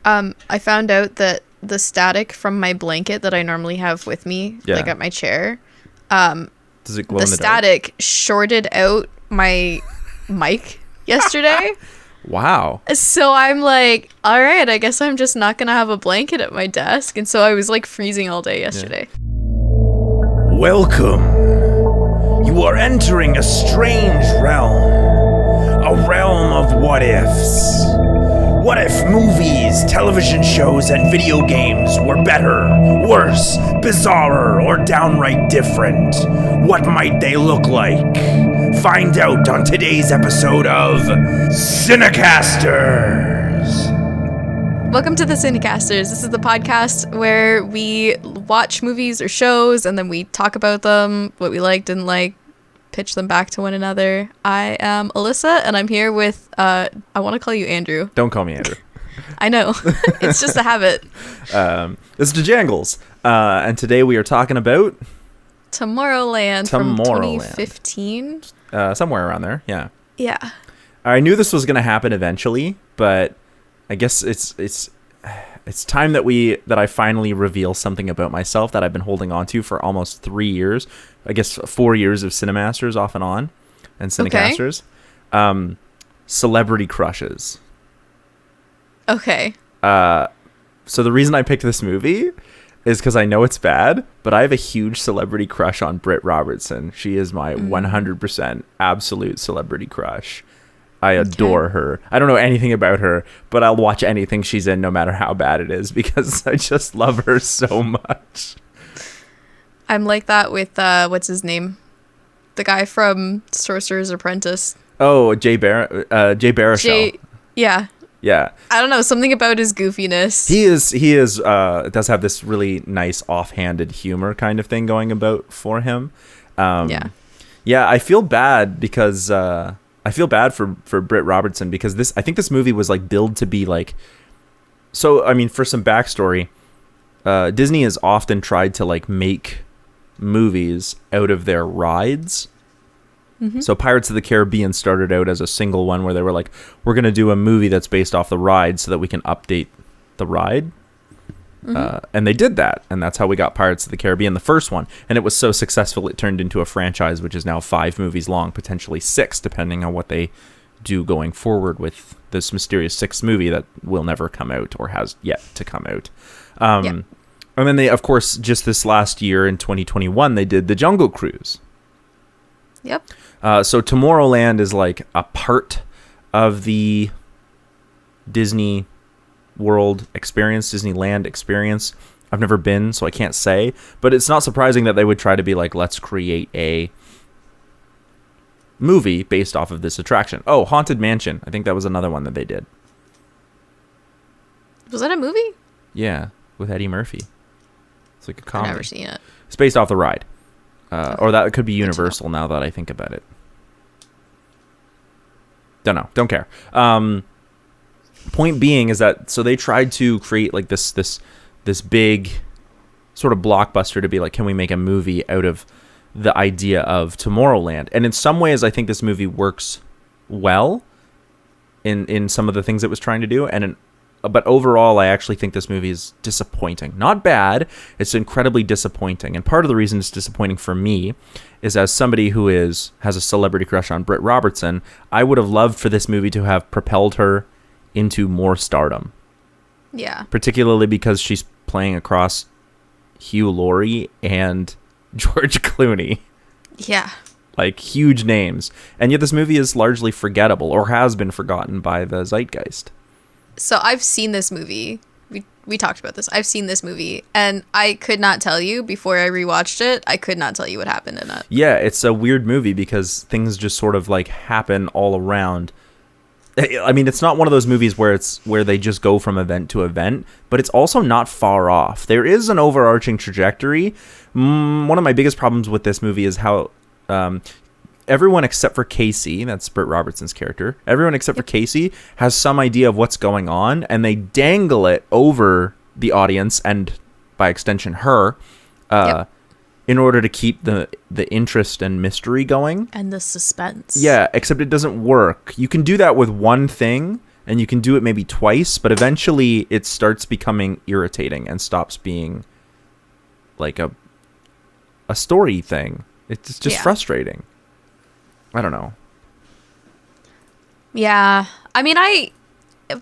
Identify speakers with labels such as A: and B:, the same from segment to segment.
A: I found out that the static from my blanket that I normally have with me, like at my chair,
B: does it glow in the
A: static
B: dark?
A: shorted out my mic yesterday.
B: Wow.
A: So I'm like, all right, I guess I'm just not going to have a blanket at my desk. And so I was like freezing all day yesterday.
B: Yeah.
C: Welcome. You are entering a strange realm. A realm of what ifs. What if movies, television shows, and video games were better, worse, bizarrer, or downright different? What might they look like? Find out on today's episode of CineCasters.
A: Welcome to the CineCasters. This is the podcast where we watch movies or shows and then we talk about them, what we liked and like, pitch them back to one another. I am Alyssa, and I'm here with, I want to call you Andrew.
B: Don't call me Andrew.
A: I know. It's just a habit.
B: This is Janglez, and today we are talking about...
A: Tomorrowland from 2015.
B: Somewhere around there, yeah.
A: Yeah.
B: I knew this was going to happen eventually, but I guess it's time that I finally reveal something about myself that I've been holding on to for almost 3 years. I guess 4 years of CineMasters off and on, and CineCasters. Okay. Celebrity crushes.
A: Okay.
B: So the reason I picked this movie is because I know it's bad, but I have a huge celebrity crush on Britt Robertson. She is my 100% absolute celebrity crush. I adore her. I don't know anything about her, but I'll watch anything she's in no matter how bad it is because I just love her so much.
A: I'm like that with, what's his name? The guy from Sorcerer's Apprentice.
B: Oh, Jay Baruchel.
A: Yeah.
B: Yeah.
A: I don't know, something about his goofiness.
B: He does have this really nice offhanded humor kind of thing going about for him. Yeah, I feel bad because I feel bad for Britt Robertson because I think this movie was like billed to be like, so I mean, for some backstory, Disney has often tried to like make movies out of their rides. Mm-hmm. So Pirates of the Caribbean started out as a single one where they were like, we're going to do a movie that's based off the ride so that we can update the ride. Mm-hmm. And they did that. And that's how we got Pirates of the Caribbean, the first one. And it was so successful, it turned into a franchise, which is now 5 movies long, potentially 6, depending on what they do going forward with this mysterious 6th movie that will never come out or has yet to come out. And then they, of course, just this last year in 2021, they did the Jungle Cruise.
A: Yep.
B: So Tomorrowland is like a part of the Disney World experience, Disneyland experience. I've never been, so I can't say. But it's not surprising that they would try to be like, let's create a movie based off of this attraction. Oh, Haunted Mansion. I think that was another one that they did.
A: Was that a movie?
B: Yeah, with Eddie Murphy. It's like a comedy.
A: I've never seen it.
B: It's based off the ride. Or that could be Universal now that I think about it. Don't know. Don't care. Point being is that so they tried to create like this big sort of blockbuster to be like, can we make a movie out of the idea of Tomorrowland? And in some ways, I think this movie works well in some of the things it was trying to do. But overall, I actually think this movie is disappointing. Not bad. It's incredibly disappointing. And part of the reason it's disappointing for me is as somebody who has a celebrity crush on Britt Robertson, I would have loved for this movie to have propelled her into more stardom.
A: Yeah.
B: Particularly because she's playing across Hugh Laurie and George Clooney.
A: Yeah.
B: Like huge names. And yet this movie is largely forgettable or has been forgotten by the zeitgeist.
A: So I've seen this movie. We talked about this. I've seen this movie, and I could not tell you before I rewatched it. I could not tell you what happened in it.
B: Yeah, it's a weird movie because things just sort of like happen all around. I mean, it's not one of those movies where they just go from event to event, but it's also not far off. There is an overarching trajectory. One of my biggest problems with this movie is how everyone except for Casey, that's Britt Robertson's character, everyone except for Casey has some idea of what's going on, and they dangle it over the audience and, by extension, her, in order to keep the interest and mystery going.
A: And the suspense.
B: Yeah, except it doesn't work. You can do that with one thing, and you can do it maybe twice, but eventually it starts becoming irritating and stops being like a story thing. It's just frustrating. I don't know.
A: Yeah. I mean,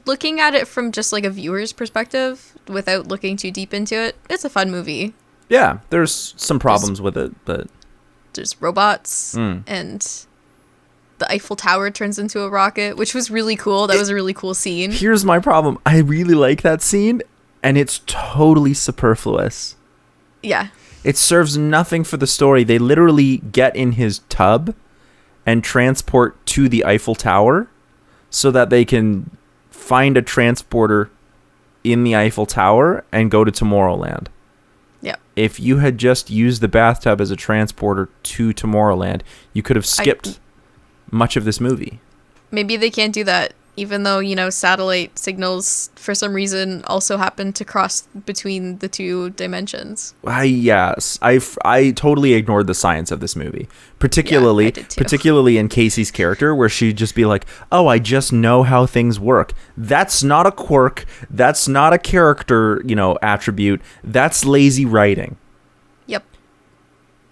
A: looking at it from just like a viewer's perspective without looking too deep into it, it's a fun movie.
B: Yeah, there's some problems with it, but
A: there's robots and the Eiffel Tower turns into a rocket, which was really cool. That was a really cool scene.
B: Here's my problem. I really like that scene, and it's totally superfluous.
A: Yeah.
B: It serves nothing for the story. They literally get in his tub and transport to the Eiffel Tower so that they can find a transporter in the Eiffel Tower and go to Tomorrowland.
A: Yep.
B: If you had just used the bathtub as a transporter to Tomorrowland, you could have skipped much of this movie. Maybe
A: they can't do that, even though, satellite signals for some reason also happen to cross between the two dimensions.
B: I totally ignored the science of this movie, particularly in Casey's character, where she'd just be like, "Oh, I just know how things work." That's not a quirk. That's not a character, attribute. That's lazy writing.
A: Yep.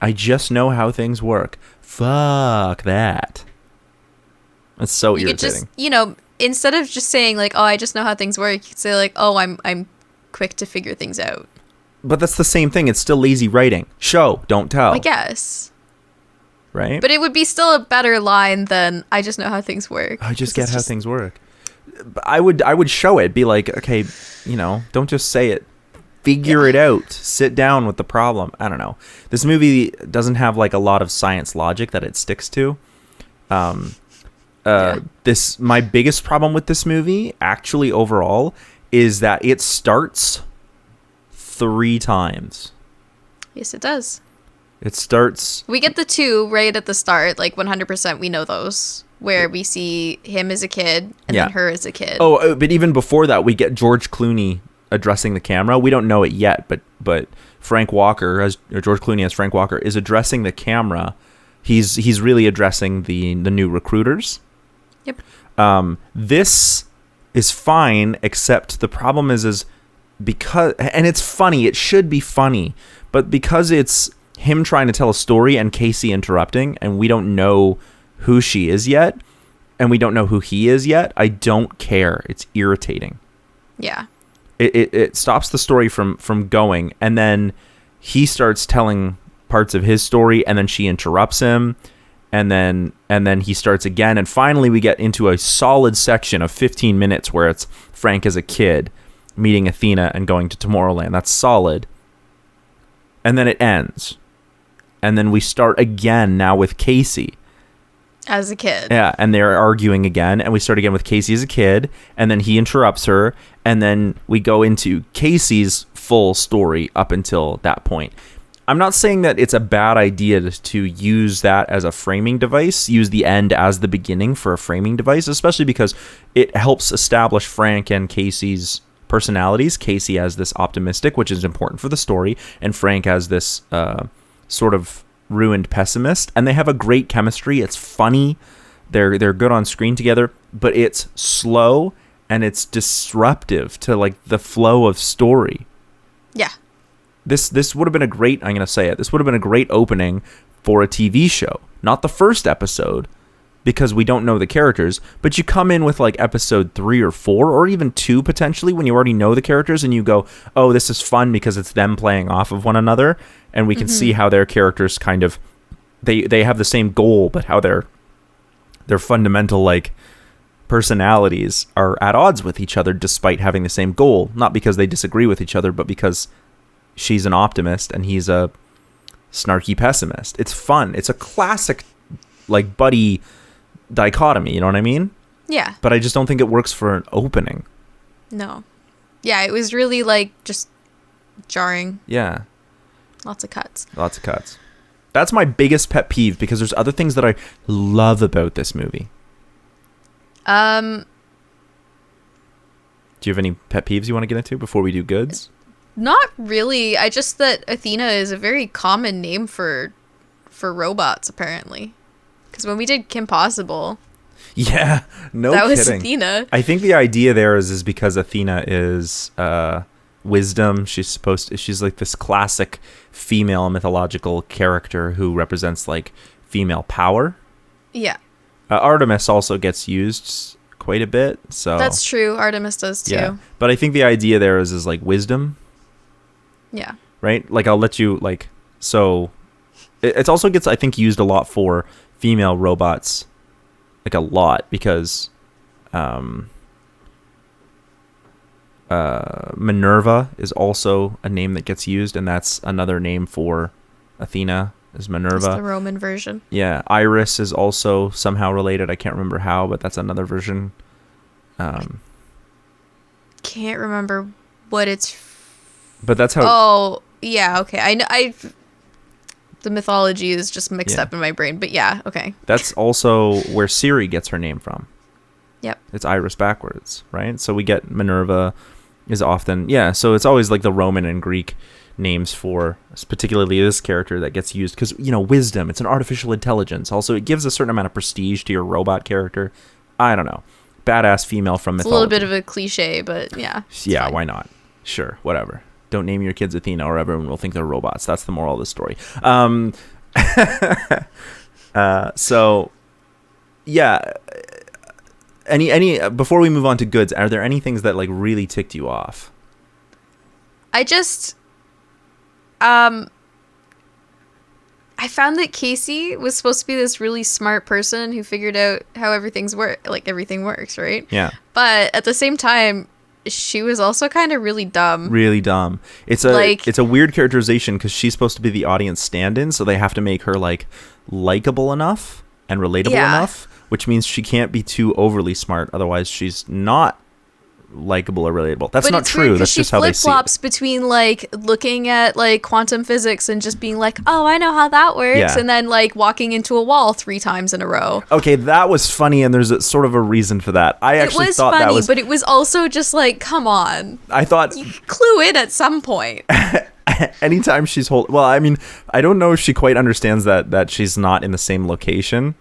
B: I just know how things work. Fuck that. It's so irritating.
A: You could just, instead of just saying like, "Oh, I just know how things work," you could say like, "Oh, I'm quick to figure things out."
B: But that's the same thing. It's still lazy writing. Show, don't tell.
A: I guess.
B: Right?
A: But it would be still a better line than "I just know how things work."
B: I just get how things work. I would show it. Be like, okay, don't just say it. Figure it out. Sit down with the problem. I don't know. This movie doesn't have like a lot of science logic that it sticks to. My biggest problem with this movie, actually overall, is that it starts 3 times.
A: Yes, it does.
B: It starts...
A: We get the 2 right at the start, like 100% we know those, where we see him as a kid and then her as a kid.
B: Oh, but even before that, we get George Clooney addressing the camera. We don't know it yet, but Frank Walker, George Clooney as Frank Walker, is addressing the camera. He's really addressing the new recruiters.
A: Yep.
B: This is fine, except the problem is because, and it's funny, it should be funny, but because it's him trying to tell a story and Casey interrupting, and we don't know who she is yet, and we don't know who he is yet, I don't care. It's irritating.
A: Yeah.
B: It stops the story from going, and then he starts telling parts of his story, and then she interrupts him. And then he starts again, and finally we get into a solid section of 15 minutes where it's Frank as a kid meeting Athena and going to Tomorrowland. That's solid. And then it ends. And then we start again now with Casey.
A: As a kid.
B: Yeah, and they're arguing again, and we start again with Casey as a kid, and then he interrupts her, and then we go into Casey's full story up until that point. I'm not saying that it's a bad idea to use that as a framing device, use the end as the beginning for a framing device, especially because it helps establish Frank and Casey's personalities. Casey as this optimistic, which is important for the story, and Frank as this sort of ruined pessimist. And they have a great chemistry. It's funny. They're good on screen together, but it's slow and it's disruptive to like the flow of story.
A: Yeah.
B: This would have been I'm going to say it, this would have been a great opening for a TV show. Not the first episode, because we don't know the characters, but you come in with like episode 3 or 4, or even 2 potentially, when you already know the characters, and you go, oh, this is fun because it's them playing off of one another, and we can see how their characters kind of, they have the same goal, but how their fundamental like personalities are at odds with each other despite having the same goal. Not because they disagree with each other, but because she's an optimist and he's a snarky pessimist. It's fun. It's a classic like buddy dichotomy, you know what I mean?
A: Yeah.
B: But I just don't think it works for an opening.
A: No. Yeah, it was really like just jarring.
B: Yeah.
A: Lots of cuts.
B: That's my biggest pet peeve, because there's other things that I love about this movie. Do you have any pet peeves you want to get into before we do goods?
A: Not really. I just that Athena is a very common name for robots, apparently. Because when we did Kim Possible...
B: Yeah, no
A: that was
B: kidding.
A: Athena.
B: I think the idea there is because Athena is wisdom. She's like this classic female mythological character who represents like female power.
A: Yeah.
B: Artemis also gets used quite a bit. So
A: That's true. Artemis does too.
B: Yeah. But I think the idea there is like wisdom.
A: Yeah.
B: Right? Like I'll let you like so it also gets I think used a lot for female robots. Like a lot because Minerva is also a name that gets used, and that's another name for Athena is Minerva.
A: It's the Roman version.
B: Yeah, Iris is also somehow related. I can't remember how, but that's another version.
A: Can't remember what it's.
B: But that's how.
A: Oh yeah, okay. I know. The mythology is just mixed up in my brain, but yeah, okay.
B: That's also where Siri gets her name from.
A: Yep.
B: It's Iris backwards, right? So we get Minerva is often, so it's always like the Roman and Greek names for particularly this character that gets used because, wisdom, it's an artificial intelligence. Also, it gives a certain amount of prestige to your robot character. I don't know. Badass female from mythology.
A: It's a little bit of a cliche, but yeah.
B: Yeah,
A: fine.
B: why not? Sure, whatever. Don't name your kids Athena or everyone will think they're robots. That's the moral of the story. So, yeah. Any before we move on to goods, are there any things that like really ticked you off?
A: I just I found that Casey was supposed to be this really smart person who figured out how everything works, right?
B: Yeah.
A: But at the same time, she was also kind of really dumb.
B: Really dumb. It's a weird characterization because she's supposed to be the audience stand-in, so they have to make her like likable enough and relatable enough, which means she can't be too overly smart. Otherwise, she's not likable or relatable. That's not true. That's just how they see it.
A: She flip-flops between like looking at like quantum physics and just being like, oh, I know how that works, and then like walking into a wall 3 times in a row.
B: Okay, that was funny, and there's sort of a reason for that. I actually thought
A: funny,
B: that was,
A: but it was also just like, come on.
B: I thought
A: you clue in at some point.
B: Anytime she's well, I mean, I don't know if she quite understands that she's not in the same location.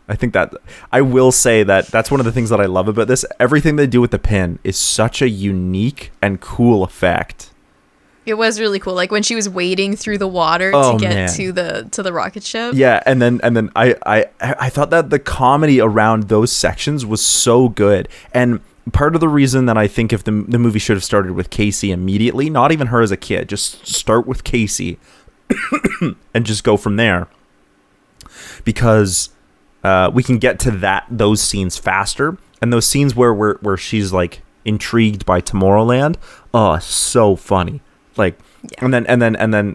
B: I think that I will say that's one of the things that I love about this. Everything they do with the pin is such a unique and cool effect.
A: It was really cool. Like when she was wading through the water to get to the rocket ship.
B: Yeah, and then I thought that the comedy around those sections was so good. And part of the reason that I think if the movie should have started with Casey immediately, not even her as a kid, just start with Casey and just go from there. Because we can get to those scenes faster, and those scenes where she's like intrigued by Tomorrowland, so funny. Like, and then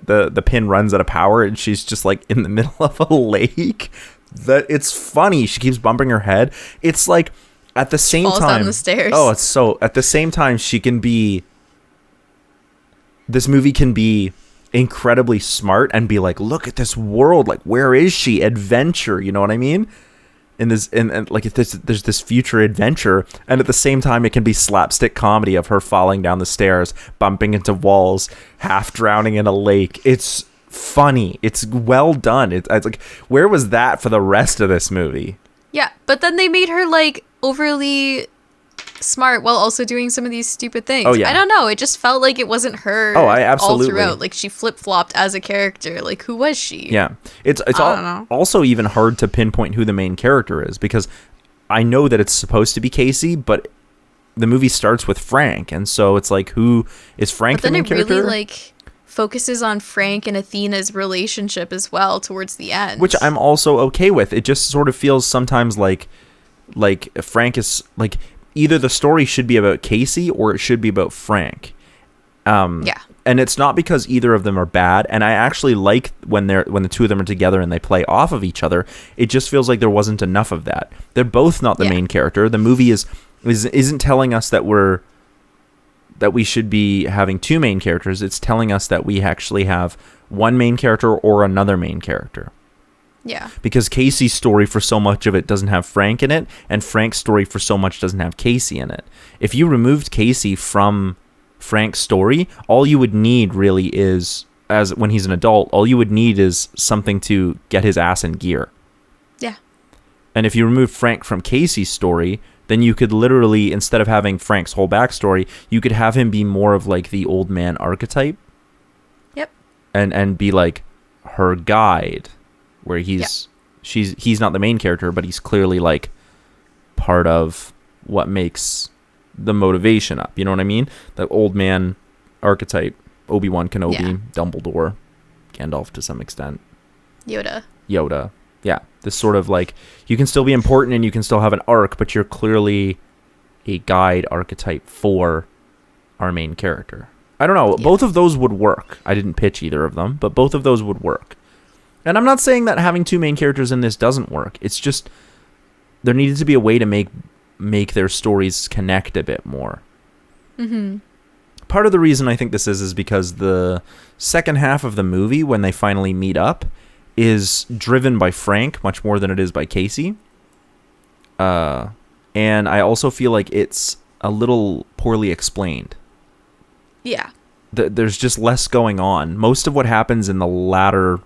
B: the pin runs out of power, and she's just like in the middle of a lake. It's funny. She keeps bumping her head. It's like at the same
A: falls
B: time,
A: down the stairs.
B: Oh, it's so at the same time she can be. This movie can be incredibly smart and be like, look at this world, like where is she, adventure, you know what I mean, and like if there's this future adventure, and at the same time it can be slapstick comedy of her falling down the stairs, bumping into walls, half drowning in a lake. It's funny, it's well done. It's like, where was that for the rest of this movie?
A: Yeah, but then they made her like overly smart while also doing some of these stupid things. I don't know, it just felt like it wasn't her all throughout. Like she flip-flopped as a character. Like, who was she?
B: It's also even hard to pinpoint who the main character is, because I know that it's supposed to be Casey, but the movie starts with Frank, and so it's like, who is Frank? But the main character? Really like
A: focuses on Frank and Athena's relationship as well towards the end,
B: which I'm also okay with. It just sort of feels sometimes like Frank is like, either the story should be about Casey or it should be about Frank. And it's not because either of them are bad. And I actually like when the two of them are together and they play off of each other. It just feels like there wasn't enough of that. They're both not the main character. The movie isn't telling us that we should be having 2 main characters. It's telling us that we actually have one main character or another main character.
A: Yeah.
B: Because Casey's story for so much of it doesn't have Frank in it, and Frank's story for so much doesn't have Casey in it. If you removed Casey from Frank's story, all you would need really is, as when he's an adult, all you would need is something to get his ass in gear.
A: Yeah.
B: And if you remove Frank from Casey's story, then you could literally, instead of having Frank's whole backstory, you could have him be more of like the old man archetype.
A: Yep.
B: And be like her guide, where he's not the main character, but he's clearly like part of what makes the motivation up. You know what I mean? The old man archetype, Obi-Wan Kenobi, Dumbledore, Gandalf to some extent.
A: Yoda.
B: Yeah. This sort of like, you can still be important and you can still have an arc, but you're clearly a guide archetype for our main character. I don't know. Yeah. Both of those would work. I didn't pitch either of them, but both of those would work. And I'm not saying that having two main characters in this doesn't work. It's just there needed to be a way to make their stories connect a bit more.
A: Mm-hmm.
B: Part of the reason I think this is because the second half of the movie, when they finally meet up, is driven by Frank much more than it is by Casey. And I also feel like it's a little poorly explained.
A: Yeah.
B: There's just less going on. Most of what happens in the last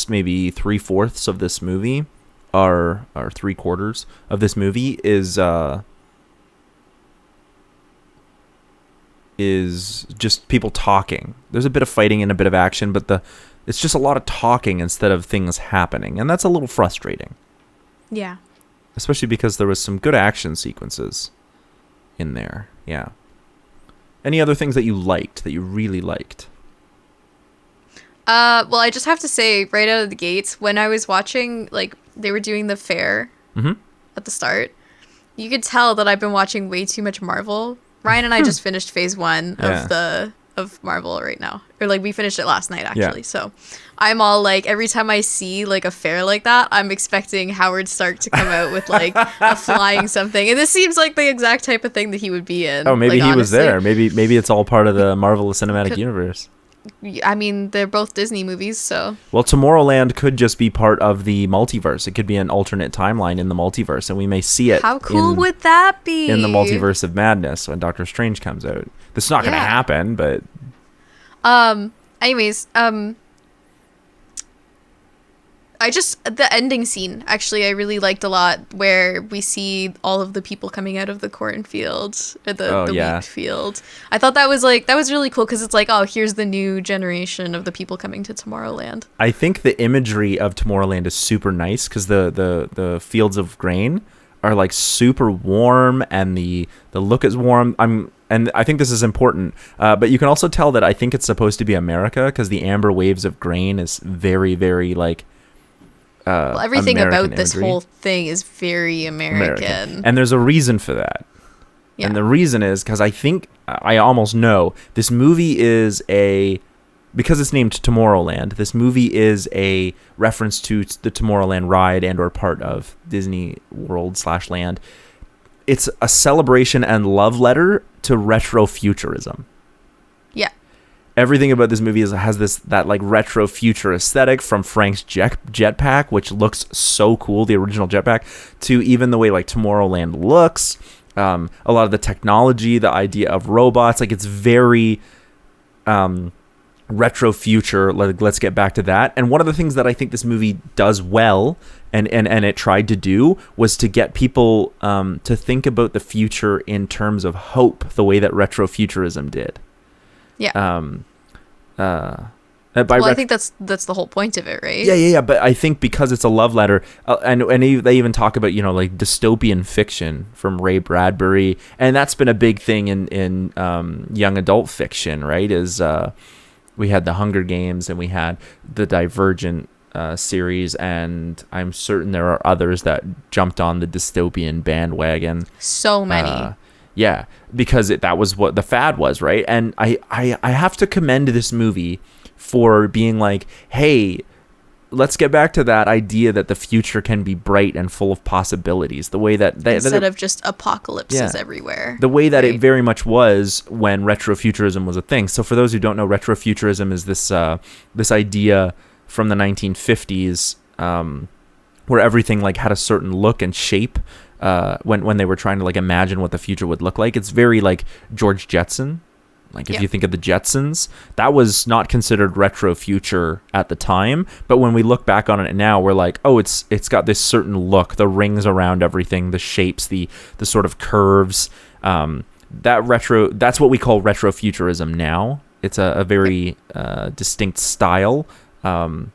B: maybe 3/4 of this movie, or 3/4 of this movie is just people talking. There's a bit of fighting and a bit of action, but it's just a lot of talking instead of things happening, and that's a little frustrating.
A: Yeah.
B: Especially because there was some good action sequences in there. Yeah. Any other things that you liked, that you really liked?
A: Well, I just have to say, right out of the gates, when I was watching, like, they were doing the fair at the start, you could tell that I've been watching way too much Marvel. Ryan and I just finished phase 1 of Marvel right now. Or, like, we finished it last night, actually. Yeah. So I'm all, like, every time I see, like, a fair like that, I'm expecting Howard Stark to come out with, like, a flying something. And this seems like the exact type of thing that he would be in.
B: Oh, maybe
A: like,
B: he was there. Maybe it's all part of the Marvel Cinematic Universe.
A: I mean, they're both Disney movies, so...
B: Well, Tomorrowland could just be part of the multiverse. It could be an alternate timeline in the multiverse, and we may see it.
A: How cool would that be?
B: In the Multiverse of Madness when Doctor Strange comes out. This is not going to happen, but...
A: Anyways, the ending scene, actually, I really liked a lot, where we see all of the people coming out of the cornfield, or the wheat field. I thought that was really cool, because it's like, oh, here's the new generation of the people coming to Tomorrowland. I
B: think the imagery of Tomorrowland is super nice, because the fields of grain are like super warm, and the look is warm. And I think this is important, but you can also tell that I think it's supposed to be America, because the amber waves of grain is very, very like...
A: well, everything
B: American
A: about this
B: imagery.
A: whole thing is very American.
B: And there's a reason for that. Yeah. And the reason is because I almost know this movie is because it's named Tomorrowland, this movie is a reference to the Tomorrowland ride and or part of Disney World / Land. It's a celebration and love letter to retrofuturism.
A: Yeah.
B: Everything about this movie has that like retro future aesthetic, from Frank's jetpack, which looks so cool, the original jetpack, to even the way like Tomorrowland looks. A lot of the technology, the idea of robots, like it's very retro future. Let's get back to that. And one of the things that I think this movie does well, and it tried to do, was to get people to think about the future in terms of hope, the way that retrofuturism did.
A: Yeah.
B: I
A: think that's the whole point of it, right?
B: Yeah. But I think because it's a love letter, and they even talk about, you know, like dystopian fiction from Ray Bradbury, and that's been a big thing in young adult fiction, right? Is we had the Hunger Games and we had the Divergent series, and I'm certain there are others that jumped on the dystopian bandwagon.
A: So many.
B: Yeah, because that was what the fad was, right? And I have to commend this movie for being like, hey, let's get back to that idea that the future can be bright and full of possibilities. The way that
A: instead of just apocalypses everywhere.
B: The way that it very much was when retrofuturism was a thing. So for those who don't know, retrofuturism is this idea from the 1950s where everything like had a certain look and shape. When they were trying to like imagine what the future would look like. It's very like George Jetson Like if you think of the Jetsons, that was not considered retro future at the time. But when we look back on it now, we're like, oh, it's got this certain look, the rings around everything, the shapes, the sort of curves. That's what we call retrofuturism now. It's a very distinct style. And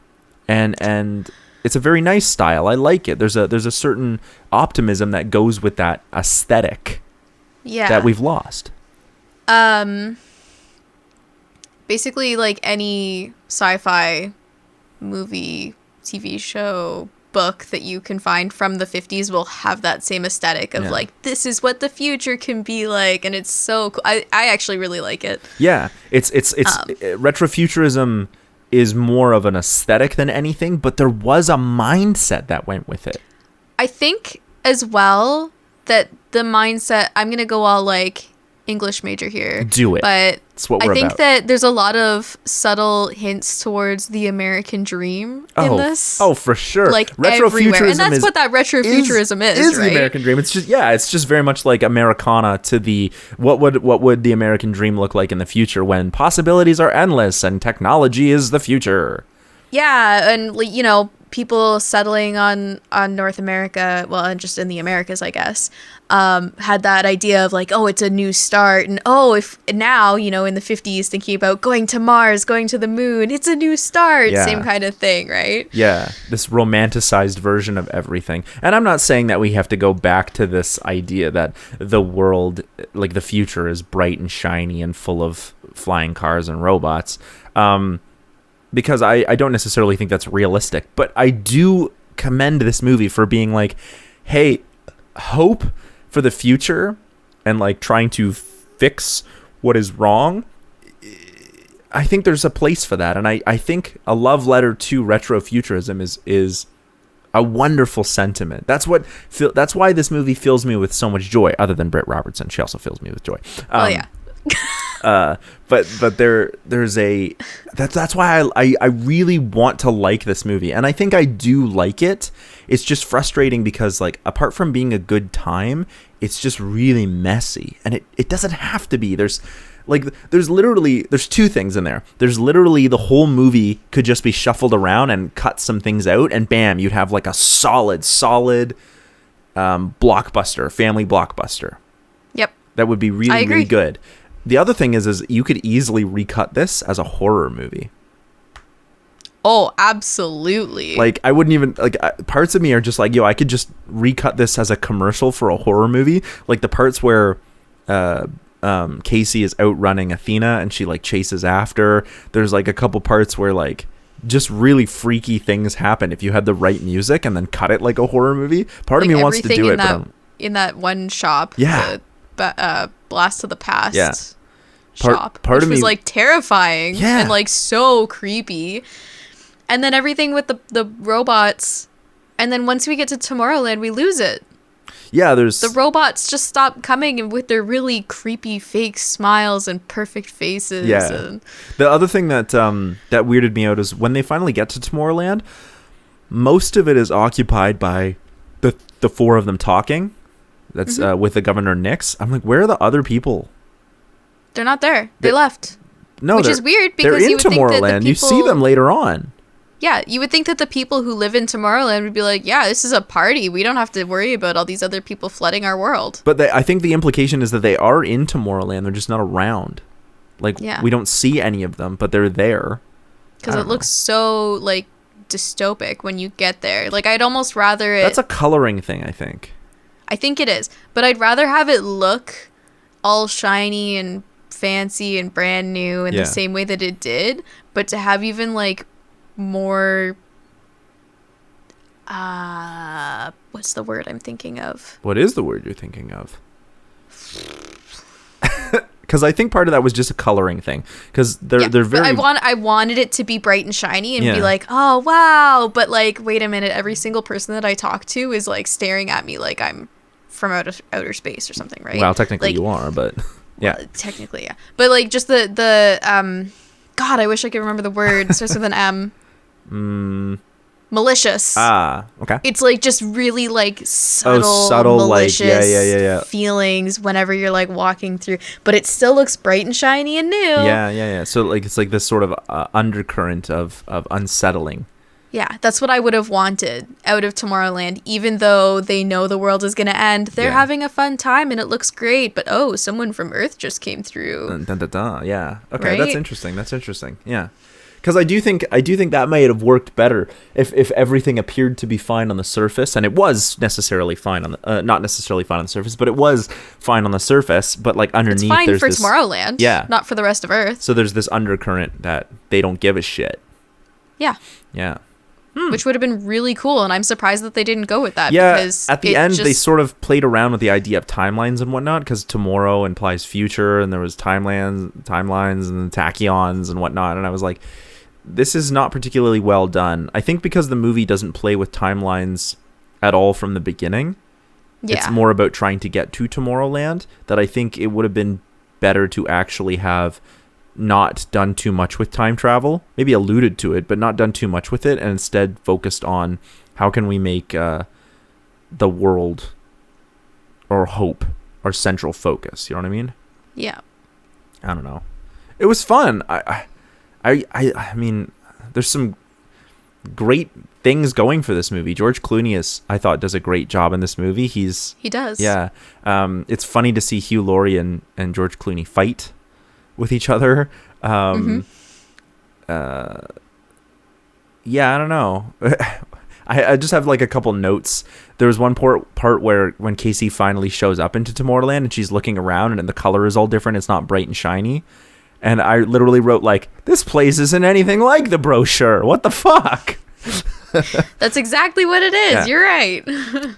B: it's a very nice style. I like it. There's a certain optimism that goes with that aesthetic that we've lost.
A: Basically, like any sci-fi movie, TV show, book that you can find from the 50s will have that same aesthetic of like, this is what the future can be like, and it's so cool. I actually really like it.
B: Yeah, it's retrofuturism is more of an aesthetic than anything, but there was a mindset that went with it.
A: I think as well that the mindset, I'm gonna go all like English major here.
B: Do it.
A: But
B: that's what we're
A: I think
B: about.
A: that there's a lot of subtle hints towards the American dream in this.
B: Oh, for sure.
A: Like everywhere. And that's what that retrofuturism is, right?
B: The American dream. It's just very much like Americana to the what would the American dream look like in the future when possibilities are endless and technology is the future.
A: Yeah, and you know, people settling on North America, well, and just in the Americas, I guess, had that idea of like, oh, it's a new start, and oh, if now, you know, in the 50s, thinking about going to Mars, going to the moon, it's a new start, same kind of thing, right?
B: Yeah, this romanticized version of everything. And I'm not saying that we have to go back to this idea that the world, like the future, is bright and shiny and full of flying cars and robots. Because I don't necessarily think that's realistic, but I do commend this movie for being like, hey, hope for the future and like trying to fix what is wrong. I think there's a place for that. And I think a love letter to retrofuturism is a wonderful sentiment. That's why this movie fills me with so much joy, other than Britt Robertson. She also fills me with joy. But there's a that's why I really want to like this movie, and I think I do like it. It's just frustrating because like apart from being a good time, it's just really messy, and it doesn't have to be. There's two things in there. There's literally the whole movie could just be shuffled around and cut some things out, and bam, you'd have like a solid blockbuster, family blockbuster.
A: Yep,
B: that would be really really good. The other thing is you could easily recut this as a horror movie.
A: Oh, absolutely.
B: Like, I wouldn't even, like, parts of me are just like, yo, I could just recut this as a commercial for a horror movie. Like, the parts where Casey is outrunning Athena and she, like, chases after. There's, like, a couple parts where, like, just really freaky things happen if you had the right music and then cut it like a horror movie. Part of me wants to do it, but
A: in that one shop.
B: Yeah.
A: Blast to the Past shop,
B: part
A: which
B: of
A: was
B: me,
A: like terrifying and like so creepy, and then everything with the robots, and then once we get to Tomorrowland we lose it.
B: There's
A: the robots just stop coming and with their really creepy fake smiles and perfect faces. And
B: the other thing that that weirded me out is when they finally get to Tomorrowland, most of it is occupied by the four of them talking. That's with the Governor Nix. I'm like, where are the other people?
A: They're not there. They left.
B: No,
A: which is weird because
B: they're in
A: you would
B: Tomorrowland.
A: think that the people,
B: you see them later on.
A: Yeah, you would think that the people who live in Tomorrowland would be like, yeah, this is a party. We don't have to worry about all these other people flooding our world.
B: But I think the implication is that they are in Tomorrowland. They're just not around. Like, we don't see any of them, but they're there.
A: Because it looks so, like, dystopic when you get there. Like, I'd almost rather it...
B: That's a coloring thing, I think.
A: I think it is, but I'd rather have it look all shiny and fancy and brand new in the same way that it did, but to have even like more what's the word I'm thinking of?
B: What is the word you're thinking of? Because I think part of that was just a coloring thing. Because they're very.
A: I wanted it to be bright and shiny and be like, oh wow, but like, wait a minute, every single person that I talk to is like staring at me like I'm from outer space or something, right?
B: Well, technically
A: like,
B: you are, but yeah.
A: Well, technically, yeah. But like just the God, I wish I could remember the word. It starts with an M. malicious.
B: Okay.
A: It's like just really like subtle malicious feelings whenever you're like walking through, but it still looks bright and shiny and new.
B: Yeah. So like it's like this sort of undercurrent of unsettling.
A: Yeah, that's what I would have wanted out of Tomorrowland. Even though they know the world is going to end, they're having a fun time and it looks great. But someone from Earth just came through.
B: Yeah. Okay,
A: right?
B: That's interesting. Yeah. Because I do think that might have worked better if everything appeared to be fine on the surface, and it was necessarily fine on the not necessarily fine on the surface, but it was fine on the surface. But like underneath,
A: it's fine
B: there's
A: for
B: this,
A: Tomorrowland, not for the rest of Earth.
B: So there's this undercurrent that they don't give a shit.
A: Yeah. Which would have been really cool, and I'm surprised that they didn't go with that.
B: Yeah,
A: because
B: at the end, they sort of played around with the idea of timelines and whatnot, because tomorrow implies future, and there was timelines and tachyons and whatnot, and I was like, this is not particularly well done. I think because the movie doesn't play with timelines at all from the beginning. It's more about trying to get to Tomorrowland, that I think it would have been better to actually have not done too much with time travel, maybe alluded to it, but not done too much with it, and instead focused on how can we make the world or hope our central focus. You know what I mean?
A: Yeah.
B: I don't know. It was fun. I mean, there's some great things going for this movie. George Clooney I thought does a great job in this movie. He
A: does.
B: Yeah. It's funny to see Hugh Laurie and George Clooney fight with each other. Yeah, I don't know. I just have like a couple notes. There was one part where when Casey finally shows up into Tomorrowland and she's looking around and the color is all different. It's not bright and shiny. And I literally wrote like, this place isn't anything like the brochure. What the fuck?
A: That's exactly what it is. Yeah. You're right.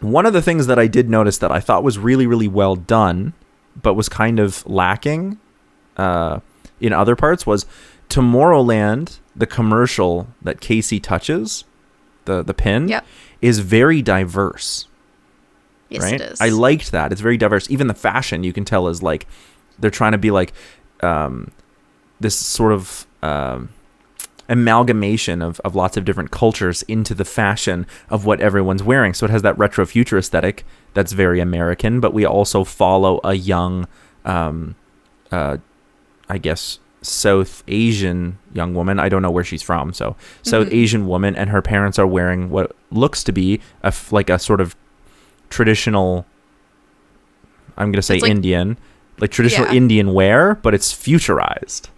B: One of the things that I did notice that I thought was really, really well done, but was kind of lacking in other parts, was Tomorrowland, the commercial that Casey touches, the pin, is very diverse.
A: Yes,
B: right?
A: It is.
B: I liked that. It's very diverse. Even the fashion, you can tell, is like they're trying to be like this sort of amalgamation of lots of different cultures into the fashion of what everyone's wearing. So it has that retro future aesthetic that's very American, but we also follow a young I guess South Asian young woman. I don't know where she's from. So South Asian woman, and her parents are wearing what looks to be like a sort of traditional, I'm going to say Indian, like traditional Indian wear, but it's futurized.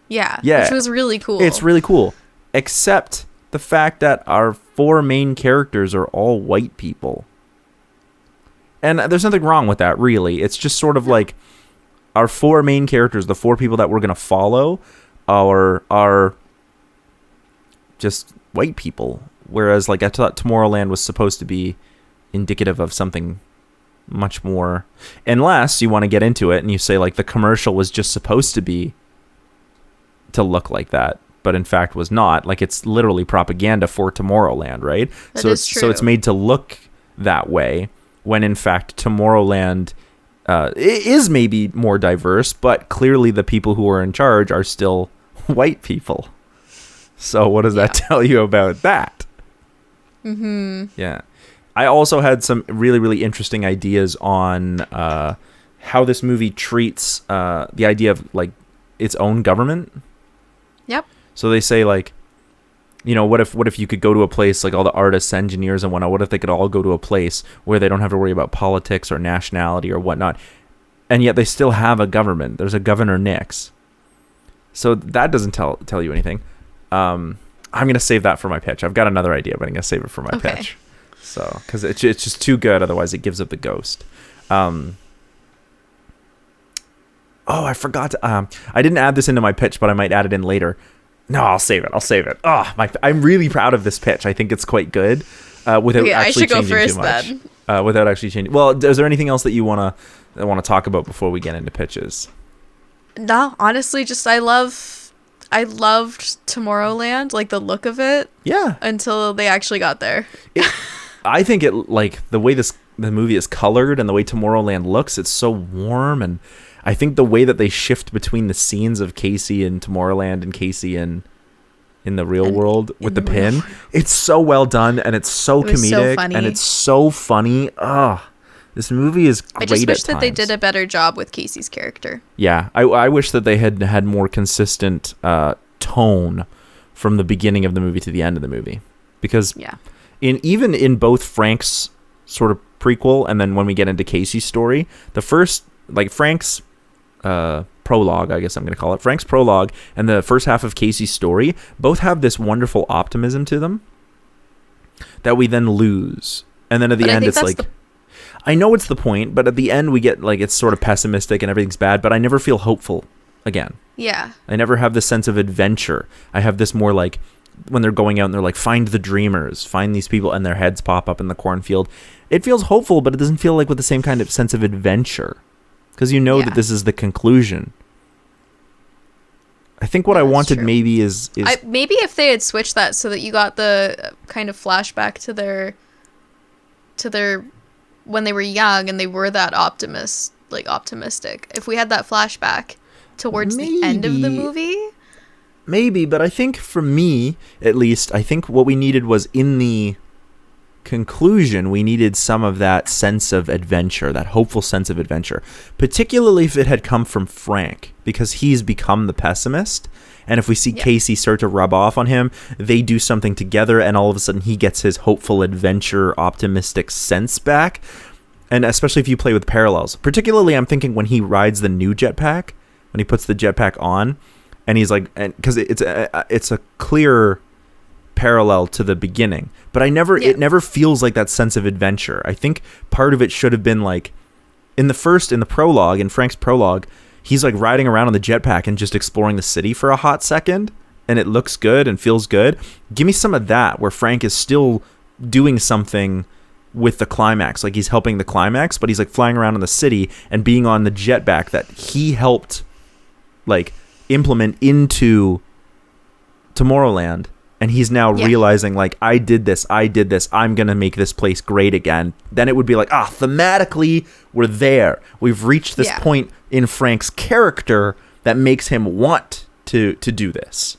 A: Yeah. Which was really cool.
B: It's really cool. Except the fact that our four main characters are all white people. And there's nothing wrong with that, really. It's just sort of like our four main characters, the four people that we're going to follow, are just white people. Whereas, like, I thought Tomorrowland was supposed to be indicative of something much more. Unless you want to get into it and you say, like, the commercial was just supposed to be to look like that, but in fact was not. Like, it's literally propaganda for Tomorrowland, right?
A: That is true.
B: So it's made to look that way, when in fact Tomorrowland is maybe more diverse, but clearly the people who are in charge are still white people. So what does that tell you about that? Yeah. I also had some really, really interesting ideas on how this movie treats the idea of like its own government.
A: Yep.
B: So they say, like, you know, what if you could go to a place, like all the artists, engineers, and whatnot, what if they could all go to a place where they don't have to worry about politics or nationality or whatnot, and yet they still have a government. There's a Governor Nix. So that doesn't tell you anything. I'm going to save that for my pitch. I've got another idea, but I'm going to save it for my pitch. So, because it's just too good, otherwise it gives up the ghost. Oh, I forgot to, I didn't add this into my pitch, but I might add it in later. No, I'll save it. Oh, I'm really proud of this pitch. I think it's quite good. Without actually changing too much. Without actually changing. Well, is there anything else that you want to talk about before we get into pitches?
A: No, honestly, just I loved Tomorrowland, like the look of it.
B: Yeah.
A: Until they actually got there.
B: I think it, like, the way the movie is colored and the way Tomorrowland looks, it's so warm, and I think the way that they shift between the scenes of Casey and Tomorrowland and Casey and in the real world with the pin. It's so well done, and it's so comedic, and it's so funny. This movie is great. I just wish that they
A: did a better job with Casey's character.
B: Yeah, I wish that they had more consistent tone from the beginning of the movie to the end of the movie, because even in both Frank's sort of prequel and then when we get into Casey's story, the first, like, Frank's prologue, I guess I'm going to call it, Frank's prologue and the first half of Casey's story both have this wonderful optimism to them that we then lose. And then at the end, it's like, I know it's the point, but at the end we get, like, it's sort of pessimistic and everything's bad, but I never feel hopeful again.
A: Yeah.
B: I never have this sense of adventure. I have this more like when they're going out and they're like, find the dreamers, find these people, and their heads pop up in the cornfield. It feels hopeful, but it doesn't feel like with the same kind of sense of adventure. Because you know that this is the conclusion. I think what I wanted maybe is
A: maybe if they had switched that so that you got the kind of flashback to their when they were young and they were that optimistic. If we had that flashback towards the end of the movie,
B: maybe. But I think for me, at least, I think what we needed was in the conclusion, we needed some of that sense of adventure, that hopeful sense of adventure, particularly if it had come from Frank, because he's become the pessimist, and if we see Casey start to rub off on him, they do something together, and all of a sudden he gets his hopeful adventure optimistic sense back. And especially if you play with parallels, particularly I'm thinking when he rides the new jetpack, when he puts the jetpack on, and he's like, and because it's a clear parallel to the beginning, but it never feels like that sense of adventure. I think part of it should have been like in the prologue, in Frank's prologue, he's like riding around on the jetpack and just exploring the city for a hot second, and it looks good and feels good. Give me some of that where Frank is still doing something with the climax, like he's helping the climax, but he's like flying around in the city and being on the jetpack that he helped like implement into Tomorrowland. And he's now realizing, like, I did this, I'm going to make this place great again. Then it would be like, thematically, we're there. We've reached this point in Frank's character that makes him want to do this.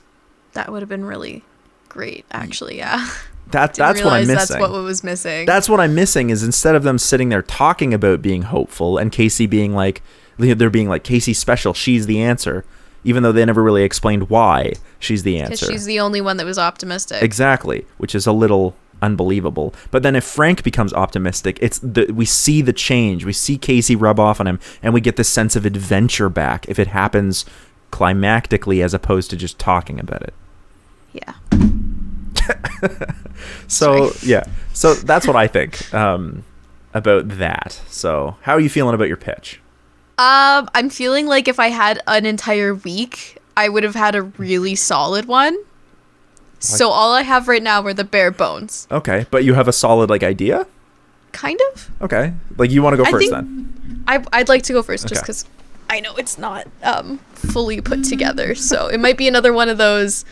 A: That would have been really great, actually, yeah.
B: That's what I'm missing.
A: That's what was missing.
B: That's what I'm missing is instead of them sitting there talking about being hopeful and Casey being like, they're being like, Casey's special, she's the answer. Even though they never really explained why she's the answer.
A: Because she's the only one that was optimistic.
B: Exactly, which is a little unbelievable. But then if Frank becomes optimistic, we see the change. We see Casey rub off on him, and we get this sense of adventure back if it happens climactically as opposed to just talking about it.
A: Yeah.
B: So that's what I think about that. So how are you feeling about your pitch?
A: I'm feeling like if I had an entire week, I would have had a really solid one. So all I have right now are the bare bones.
B: Okay, but you have a solid idea?
A: Kind of.
B: Okay, you want to go first then?
A: I'd like to go first just because I know it's not fully put together. So it might be another one of those.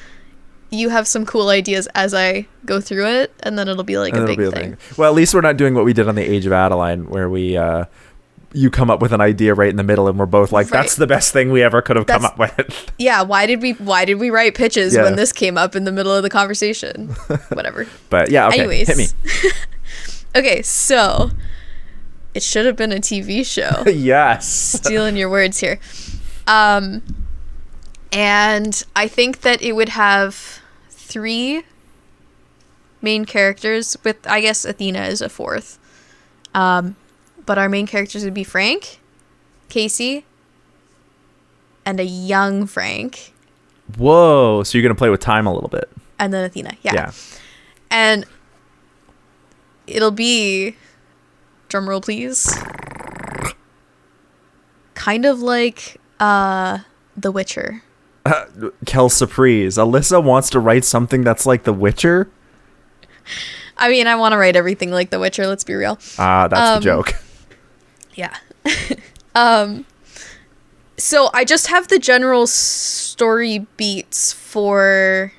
A: You have some cool ideas as I go through it, and then it'll be a big thing.
B: Well, at least we're not doing what we did on the Age of Adeline, where we. You come up with an idea right in the middle and we're both like, that's the best thing we ever could have come up with.
A: Yeah. Why did we write pitches when this came up in the middle of the conversation? Whatever.
B: But yeah. Okay.
A: Anyways.
B: Hit me.
A: Okay. So it should have been a TV show.
B: Yes.
A: Stealing your words here. And I think that it would have 3 main characters with, I guess Athena is a 4th. But our main characters would be Frank, Casey, and a young Frank.
B: Whoa. So you're going to play with time a little bit.
A: And then Athena. Yeah. And it'll be, drumroll please, kind of like The Witcher.
B: Kel Surprise. Alyssa wants to write something that's like The Witcher?
A: I mean, I want to write everything like The Witcher, let's be real.
B: That's the joke.
A: Yeah. So I just have the general story beats for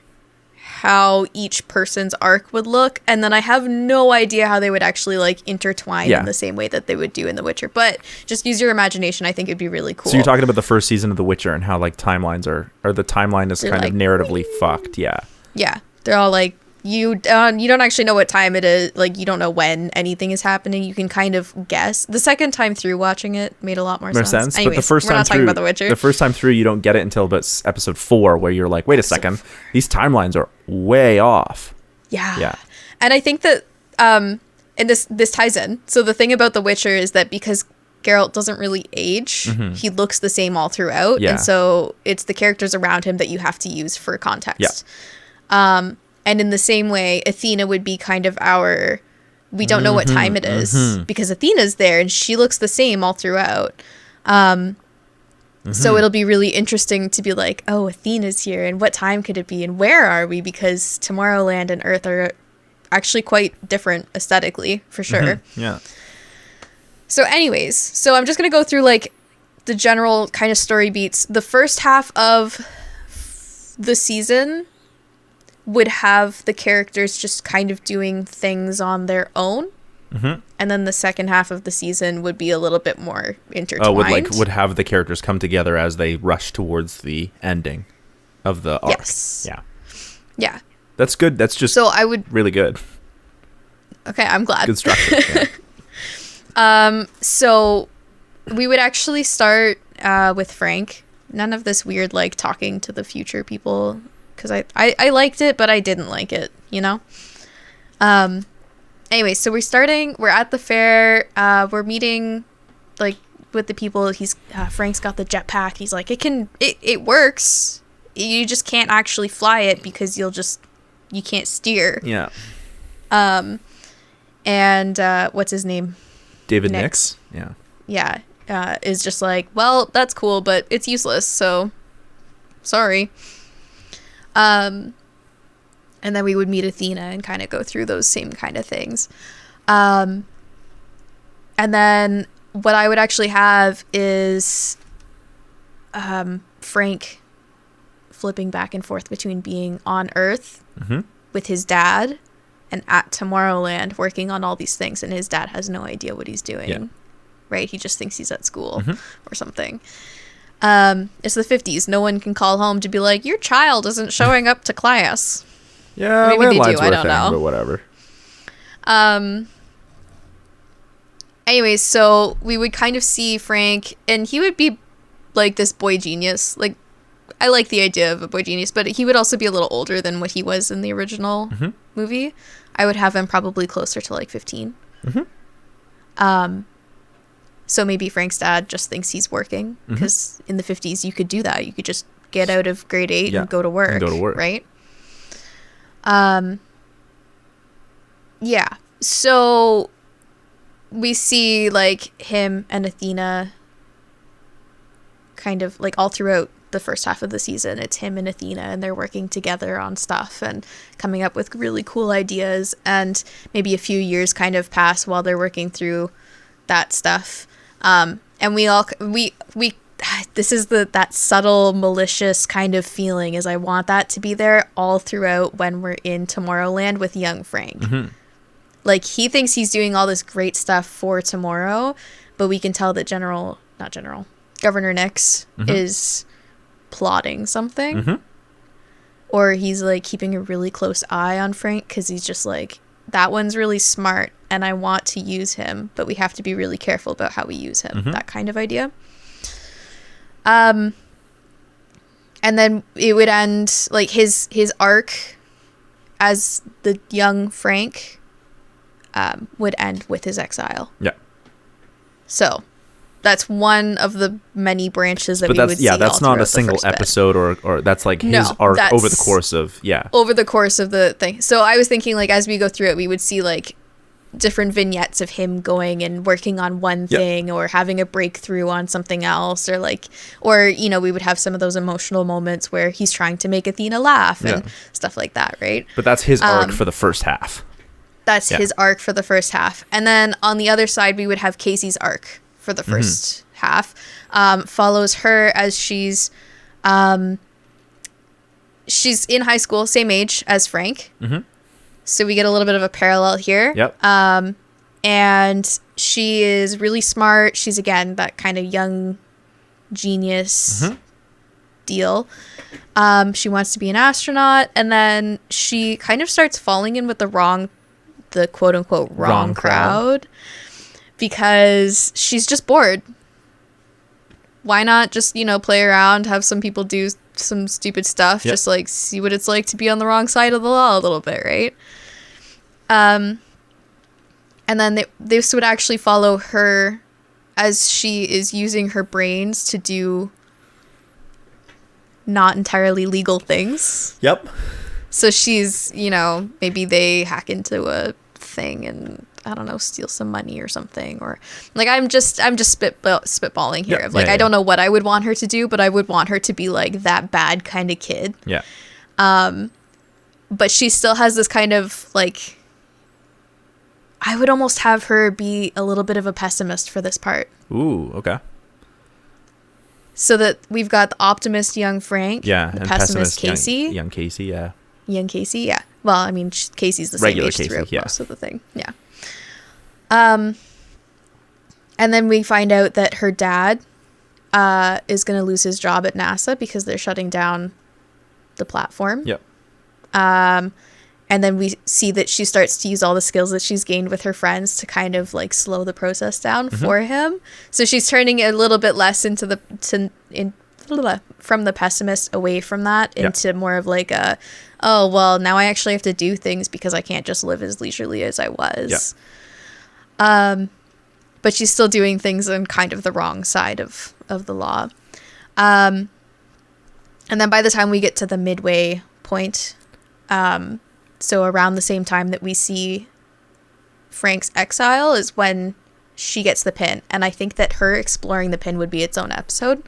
A: how each person's arc would look, and then I have no idea how they would actually intertwine in the same way that they would do in The Witcher. But just use your imagination. I think it'd be really cool.
B: So you're talking about the first season of The Witcher and how timelines are, or the timeline is kind of narratively fucked. Yeah.
A: Yeah, they're all like, you don't actually know what time it is. Like, you don't know when anything is happening. You can kind of guess. The second time through watching it made a lot more sense. Anyways,
B: but the first
A: we're
B: time
A: not
B: through,
A: talking about The Witcher.
B: the first time through, you don't get it until about episode 4, where you're like, wait a second, these timelines are way off.
A: Yeah. And I think that, and this ties in. So the thing about The Witcher is that because Geralt doesn't really age, he looks the same all throughout.
B: Yeah.
A: And so it's the characters around him that you have to use for context.
B: Yeah.
A: And in the same way, Athena would be kind of we don't know what time it is because Athena's there and she looks the same all throughout. So it'll be really interesting to be like, oh, Athena's here and what time could it be and where are we? Because Tomorrowland and Earth are actually quite different aesthetically, for sure.
B: Yeah.
A: So anyways, so I'm just going to go through like the general kind of story beats. The first half of the season would have the characters just kind of doing things on their own. And then the second half of the season would be a little bit more intertwined.
B: Would have the characters come together as they rush towards the ending of the arc.
A: Yes.
B: Yeah. That's good. That's just really good.
A: Okay, I'm glad.
B: Good structure.
A: So we would actually start with Frank. None of this weird like talking to the future people, because I liked it, but I didn't like it, you know? Anyway, so we're at the fair. We're meeting like with the people. Frank's got the jetpack. He's like, it works. You just can't actually fly it because you can't steer.
B: Yeah.
A: And what's his name?
B: David Nix. Yeah.
A: Yeah. Is just like, well, that's cool, but it's useless. So sorry. And then we would meet Athena and kind of go through those same kind of things. And then what I would actually have is Frank flipping back and forth between being on Earth with his dad and at Tomorrowland working on all these things, and his dad has no idea what he's doing.
B: Yeah.
A: Right? He just thinks he's at school or something. It's the 50s. No one can call home to be like, your child isn't showing up to class.
B: Yeah,
A: maybe they do.
B: I don't know. But whatever.
A: Anyways, so we would kind of see Frank, and he would be like this boy genius. Like, I like the idea of a boy genius, but he would also be a little older than what he was in the original movie. I would have him probably closer to like 15. So maybe Frank's dad just thinks he's working, because in the 50s you could do that. You could just get out of grade 8 and go to work. Right? Yeah. So we see like him and Athena kind of like all throughout the first half of the season. It's him and Athena, and they're working together on stuff and coming up with really cool ideas. And maybe a few years kind of pass while they're working through that stuff. And this is that subtle malicious kind of feeling, is I want that to be there all throughout when we're in Tomorrowland with young Frank. Like, he thinks he's doing all this great stuff for tomorrow, but we can tell that Governor Nix is plotting something. Or he's like keeping a really close eye on Frank, because he's just like, that one's really smart and I want to use him, but we have to be really careful about how we use him. That kind of idea. And then it would end like his arc as the young Frank would end with his exile. Yeah. So that's one of the many branches that we would see. Yeah,
B: that's not a single episode or that's like his arc over the course of
A: the thing. So I was thinking, like, as we go through it, we would see like different vignettes of him going and working on one thing or having a breakthrough on something else, or you know, we would have some of those emotional moments where he's trying to make Athena laugh and stuff like that, right?
B: But that's his arc for the first half.
A: That's his arc for the first half. And then on the other side, we would have Casey's arc for the first half. Follows her as she's in high school, same age as Frank. So we get a little bit of a parallel here. And she is really smart. She's, again, that kind of young genius. deal. She wants to be an astronaut, and then she kind of starts falling in with the quote unquote wrong crowd because she's just bored. Why not just, play around, have some people do some stupid stuff, just like see what it's like to be on the wrong side of the law a little bit, right? And then this would actually follow her as she is using her brains to do not entirely legal things.
B: Yep.
A: So she's, maybe they hack into a thing and, I don't know, steal some money or something, or like I'm just spitballing here. I don't know what I would want her to do, but I would want her to be like that bad kind of kid.
B: Yeah.
A: But she still has this kind of like, I would almost have her be a little bit of a pessimist for this part.
B: Ooh, okay.
A: So that we've got the optimist young Frank,
B: the
A: and pessimist Casey,
B: young Casey,
A: young Casey, yeah. Well, I mean, Casey's the
B: regular
A: same age
B: Casey,
A: throughout most of the thing, yeah. And then we find out that her dad is going to lose his job at NASA because they're shutting down the platform.
B: Yep.
A: And then we see that she starts to use all the skills that she's gained with her friends to kind of like slow the process down for him. So she's turning a little bit less into from the pessimist away from that into more of like oh, well, now I actually have to do things because I can't just live as leisurely as I was. But she's still doing things on kind of the wrong side of the law. And then by the time we get to the midway point, so around the same time that we see Frank's exile is when she gets the pin. And I think that her exploring the pin would be its own episode.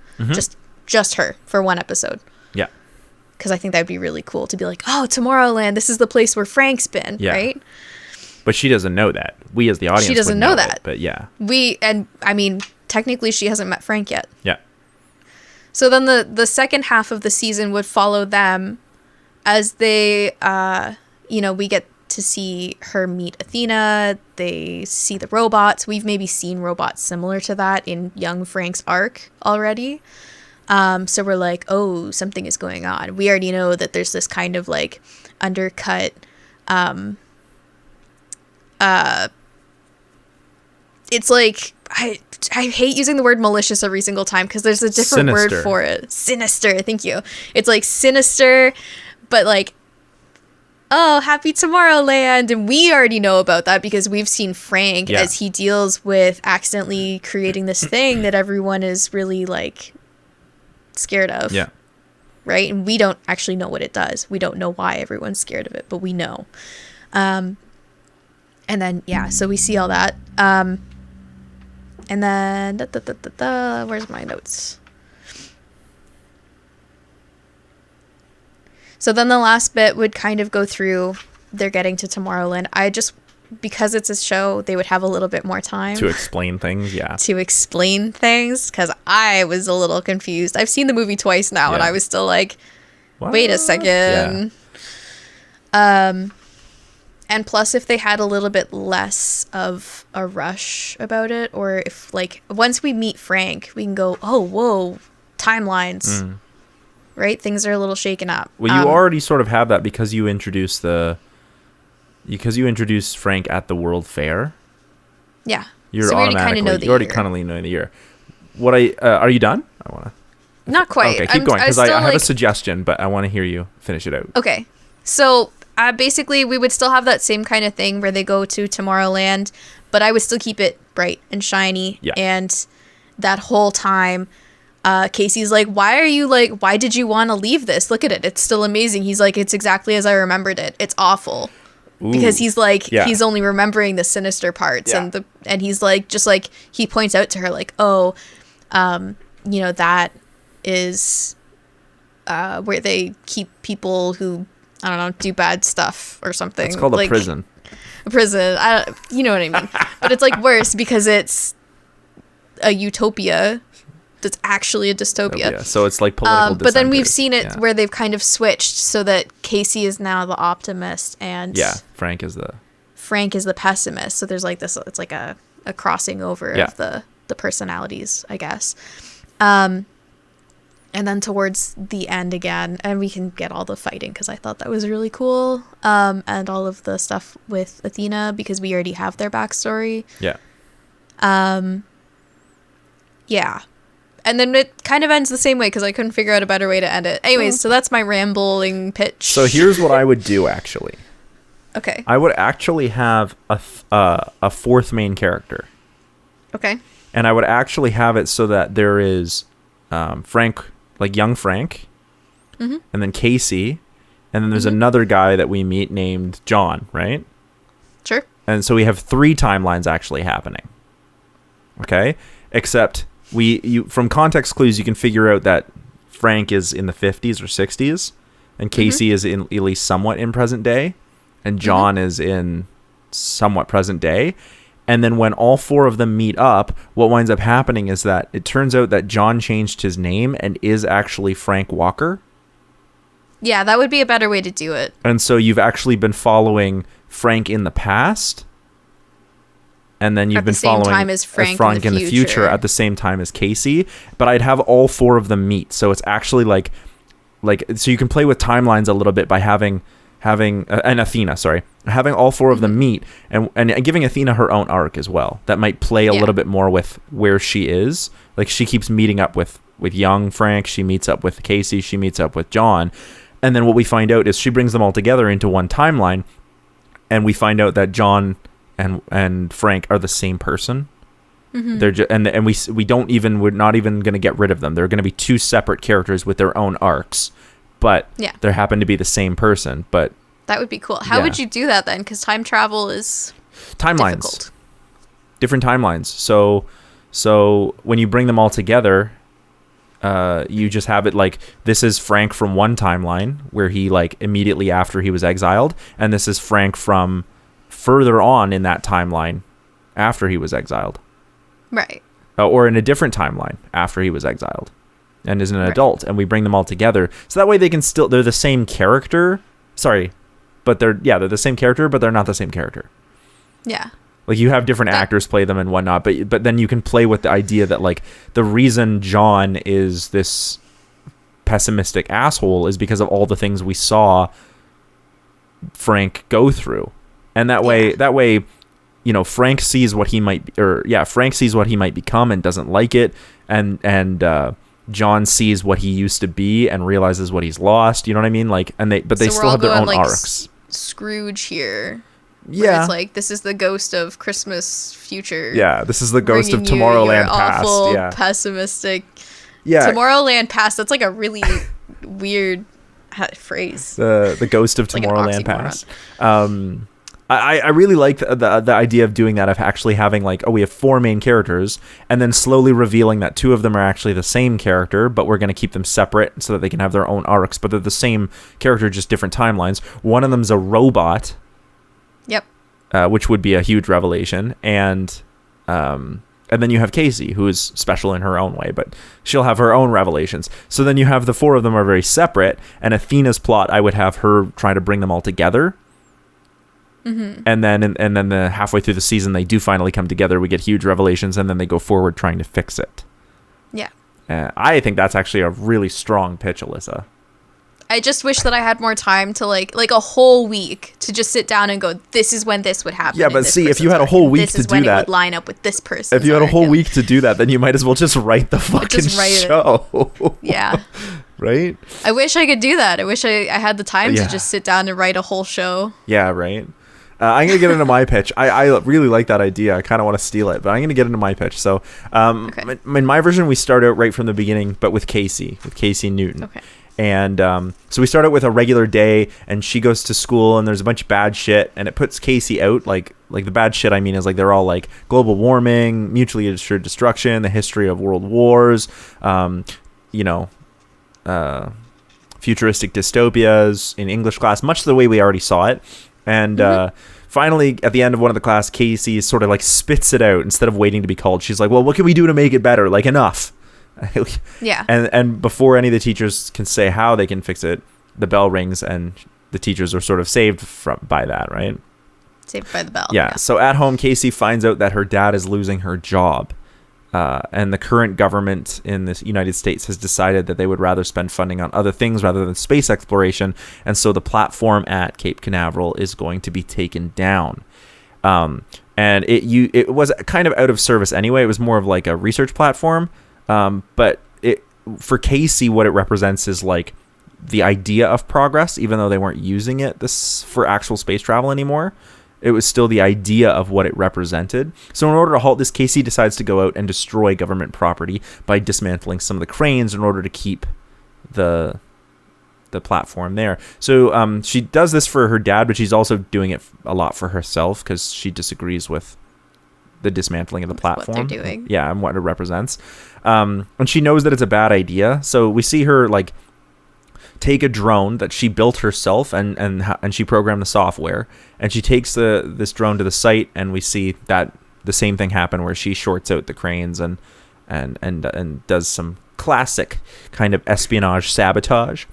A: Just her for one episode.
B: Yeah.
A: Because I think that would be really cool to be like, oh, Tomorrowland, this is the place where Frank's been, right?
B: But she doesn't know that. We as the audience
A: she doesn't know that.
B: But yeah.
A: Technically she hasn't met Frank yet.
B: Yeah.
A: So then the second half of the season would follow them as they, we get to see her meet Athena. They see the robots. We've maybe seen robots similar to that in young Frank's arc already. So we're like, oh, something is going on. We already know that there's this kind of like undercut, it's like, I hate using the word malicious every single time because there's a different word for it. Sinister. Thank you. It's like sinister, but like, oh, happy Tomorrowland. And we already know about that because we've seen Frank as he deals with accidentally creating this thing that everyone is really like scared of. Yeah. Right. And we don't actually know what it does. We don't know why everyone's scared of it, but we know. And then, so we see all that. And then, where's my notes? So then the last bit would kind of go through, they're getting to Tomorrowland. Because it's a show, they would have a little bit more time.
B: To explain things,
A: because I was a little confused. I've seen the movie twice now, and I was still like, what? Wait a second. Yeah. And plus, if they had a little bit less of a rush about it, or if, like, once we meet Frank, we can go, oh, whoa, timelines, right? Things are a little shaken up.
B: Well, you already sort of have that because you introduced Frank at the World Fair.
A: Yeah.
B: You already kind of know the year. What are you done? I want to.
A: Not quite.
B: Okay, keep going because I have a suggestion, but I want to hear you finish it out.
A: Okay, so. Basically, we would still have that same kind of thing where they go to Tomorrowland, but I would still keep it bright and shiny. Yeah. And that whole time, Casey's like, why did you want to leave this? Look at it. It's still amazing. He's like, it's exactly as I remembered it. It's awful. Ooh. Because he's like, he's only remembering the sinister parts. Yeah. And he's like, just like, he points out to her like, oh, that is where they keep people who, I don't know, do bad stuff or something.
B: It's called like, a prison.
A: A prison. You know what I mean. But it's like worse because it's a utopia that's actually a dystopia.
B: So it's like political
A: but then we've seen it where they've kind of switched so that Casey is now the optimist and
B: Frank is the
A: pessimist. So there's like this, it's like a crossing over of the personalities, I guess. And And then towards the end again, and we can get all the fighting because I thought that was really cool. And all of the stuff with Athena because we already have their backstory.
B: Yeah.
A: Yeah. And then it kind of ends the same way because I couldn't figure out a better way to end it. Anyways, so that's my rambling pitch.
B: So here's what I would do, actually.
A: Okay.
B: I would actually have a fourth main character.
A: Okay.
B: And I would actually have it so that there is Frank, like young Frank, and then Casey, and then there's another guy that we meet named John, right?
A: Sure.
B: And so we have 3 timelines actually happening. Okay? Except from context clues, you can figure out that Frank is in the 50s or 60s, and Casey is in at least somewhat in present day, and John is in somewhat present day. And then when all 4 of them meet up, what winds up happening is that it turns out that John changed his name and is actually Frank Walker.
A: Yeah, that would be a better way to do it.
B: And so you've actually been following Frank in the past. And then you've been following
A: time as Frank
B: in the future at the same time as Casey. But I'd have all 4 of them meet. So it's actually like so you can play with timelines a little bit by having and Athena, having all 4 of them meet and giving Athena her own arc as well. That might play a little bit more with where she is. Like she keeps meeting up with young Frank. She meets up with Casey. She meets up with John. And then what we find out is she brings them all together into one timeline. And we find out that John and Frank are the same person. They're we're not even going to get rid of them. They're going to be 2 separate characters with their own arcs. But they happen to be the same person. But
A: that would be cool. How would you do that then? Because time travel is
B: timelines,
A: difficult.
B: Different timelines. So when you bring them all together, you just have it like this is Frank from one timeline where he like immediately after he was exiled, and this is Frank from further on in that timeline after he was exiled,
A: right?
B: Or in a different timeline after he was exiled. And is an adult, and we bring them all together, so that way they're the same character. But they're the same character, but they're not the same character.
A: Yeah.
B: Like you have different actors play them and whatnot, but then you can play with the idea that like the reason John is this pessimistic asshole is because of all the things we saw Frank go through, and that way, you know, Frank sees what he might become and doesn't like it, and John sees what he used to be and realizes what he's lost. You know what I mean? Like, they still have their own arcs.
A: Scrooge here.
B: Yeah,
A: it's like this is the ghost of Christmas future.
B: Yeah, this is the ghost of Tomorrowland past.
A: Awful,
B: yeah,
A: pessimistic.
B: Yeah,
A: Tomorrowland past. That's like a really weird phrase.
B: The ghost of Tomorrowland past. I really like the idea of doing that, of actually having like, we have 4 main characters, and then slowly revealing that 2 of them are actually the same character, but we're going to keep them separate so that they can have their own arcs, but they're the same character, just different timelines. One of them's a robot.
A: Yep.
B: Which would be a huge revelation, and then you have Casey, who is special in her own way, but she'll have her own revelations. So then you have the 4 of them are very separate, and Athena's plot, I would have her try to bring them all together. And then the halfway through the season, they do finally come together. We get huge revelations, and then they go forward trying to fix it.
A: Yeah.
B: I think that's actually a really strong pitch, Alyssa.
A: I just wish that I had more time to like a whole week to just sit down and go, this is when this would happen.
B: Yeah, but see, if you had a whole week to do that, this is when it would
A: line up with this person.
B: If you had a whole week to do that, then you might as well just write the fucking show.
A: Yeah.
B: Right?
A: I wish I could do that. I wish I had the time to just sit down and write a whole show.
B: Yeah, right. I'm going to get into my pitch. I really like that idea. I kind of want to steal it, but I'm going to get into my pitch. So in my version, we start out right from the beginning, but with Casey Newton.
A: Okay.
B: And so we start out with a regular day, and she goes to school, and there's a bunch of bad shit, and it puts Casey out. Like the bad shit I mean is like they're all like global warming, mutually assured destruction, the history of world wars, futuristic dystopias in English class, much the way we already saw it. And finally, at the end of one of the class, Casey sort of like spits it out instead of waiting to be called. She's like, well, what can we do to make it better? Like, enough.
A: Yeah.
B: And before any of the teachers can say how they can fix it, the bell rings, and the teachers are sort of saved by that, right?
A: Saved by the bell.
B: Yeah. So at home, Casey finds out that her dad is losing her job. and the current government in the United States has decided that they would rather spend funding on other things rather than space exploration, and so the platform at Cape Canaveral is going to be taken down. And it was kind of out of service anyway. It was more of like a research platform, but for Casey, what it represents is like the idea of progress, even though they weren't using it for actual space travel anymore. It was still the idea of what it represented. So in order to halt this, Casey decides to go out and destroy government property by dismantling some of the cranes in order to keep the platform there. So she does this for her dad, but she's also doing it a lot for herself because she disagrees with the dismantling of the platform.
A: What they're doing.
B: Yeah, and what it represents. And she knows that it's a bad idea. So we see her like take a drone that she built herself and she programmed the software, and she takes this drone to the site, and we see that the same thing happen where she shorts out the cranes and does some classic kind of espionage sabotage.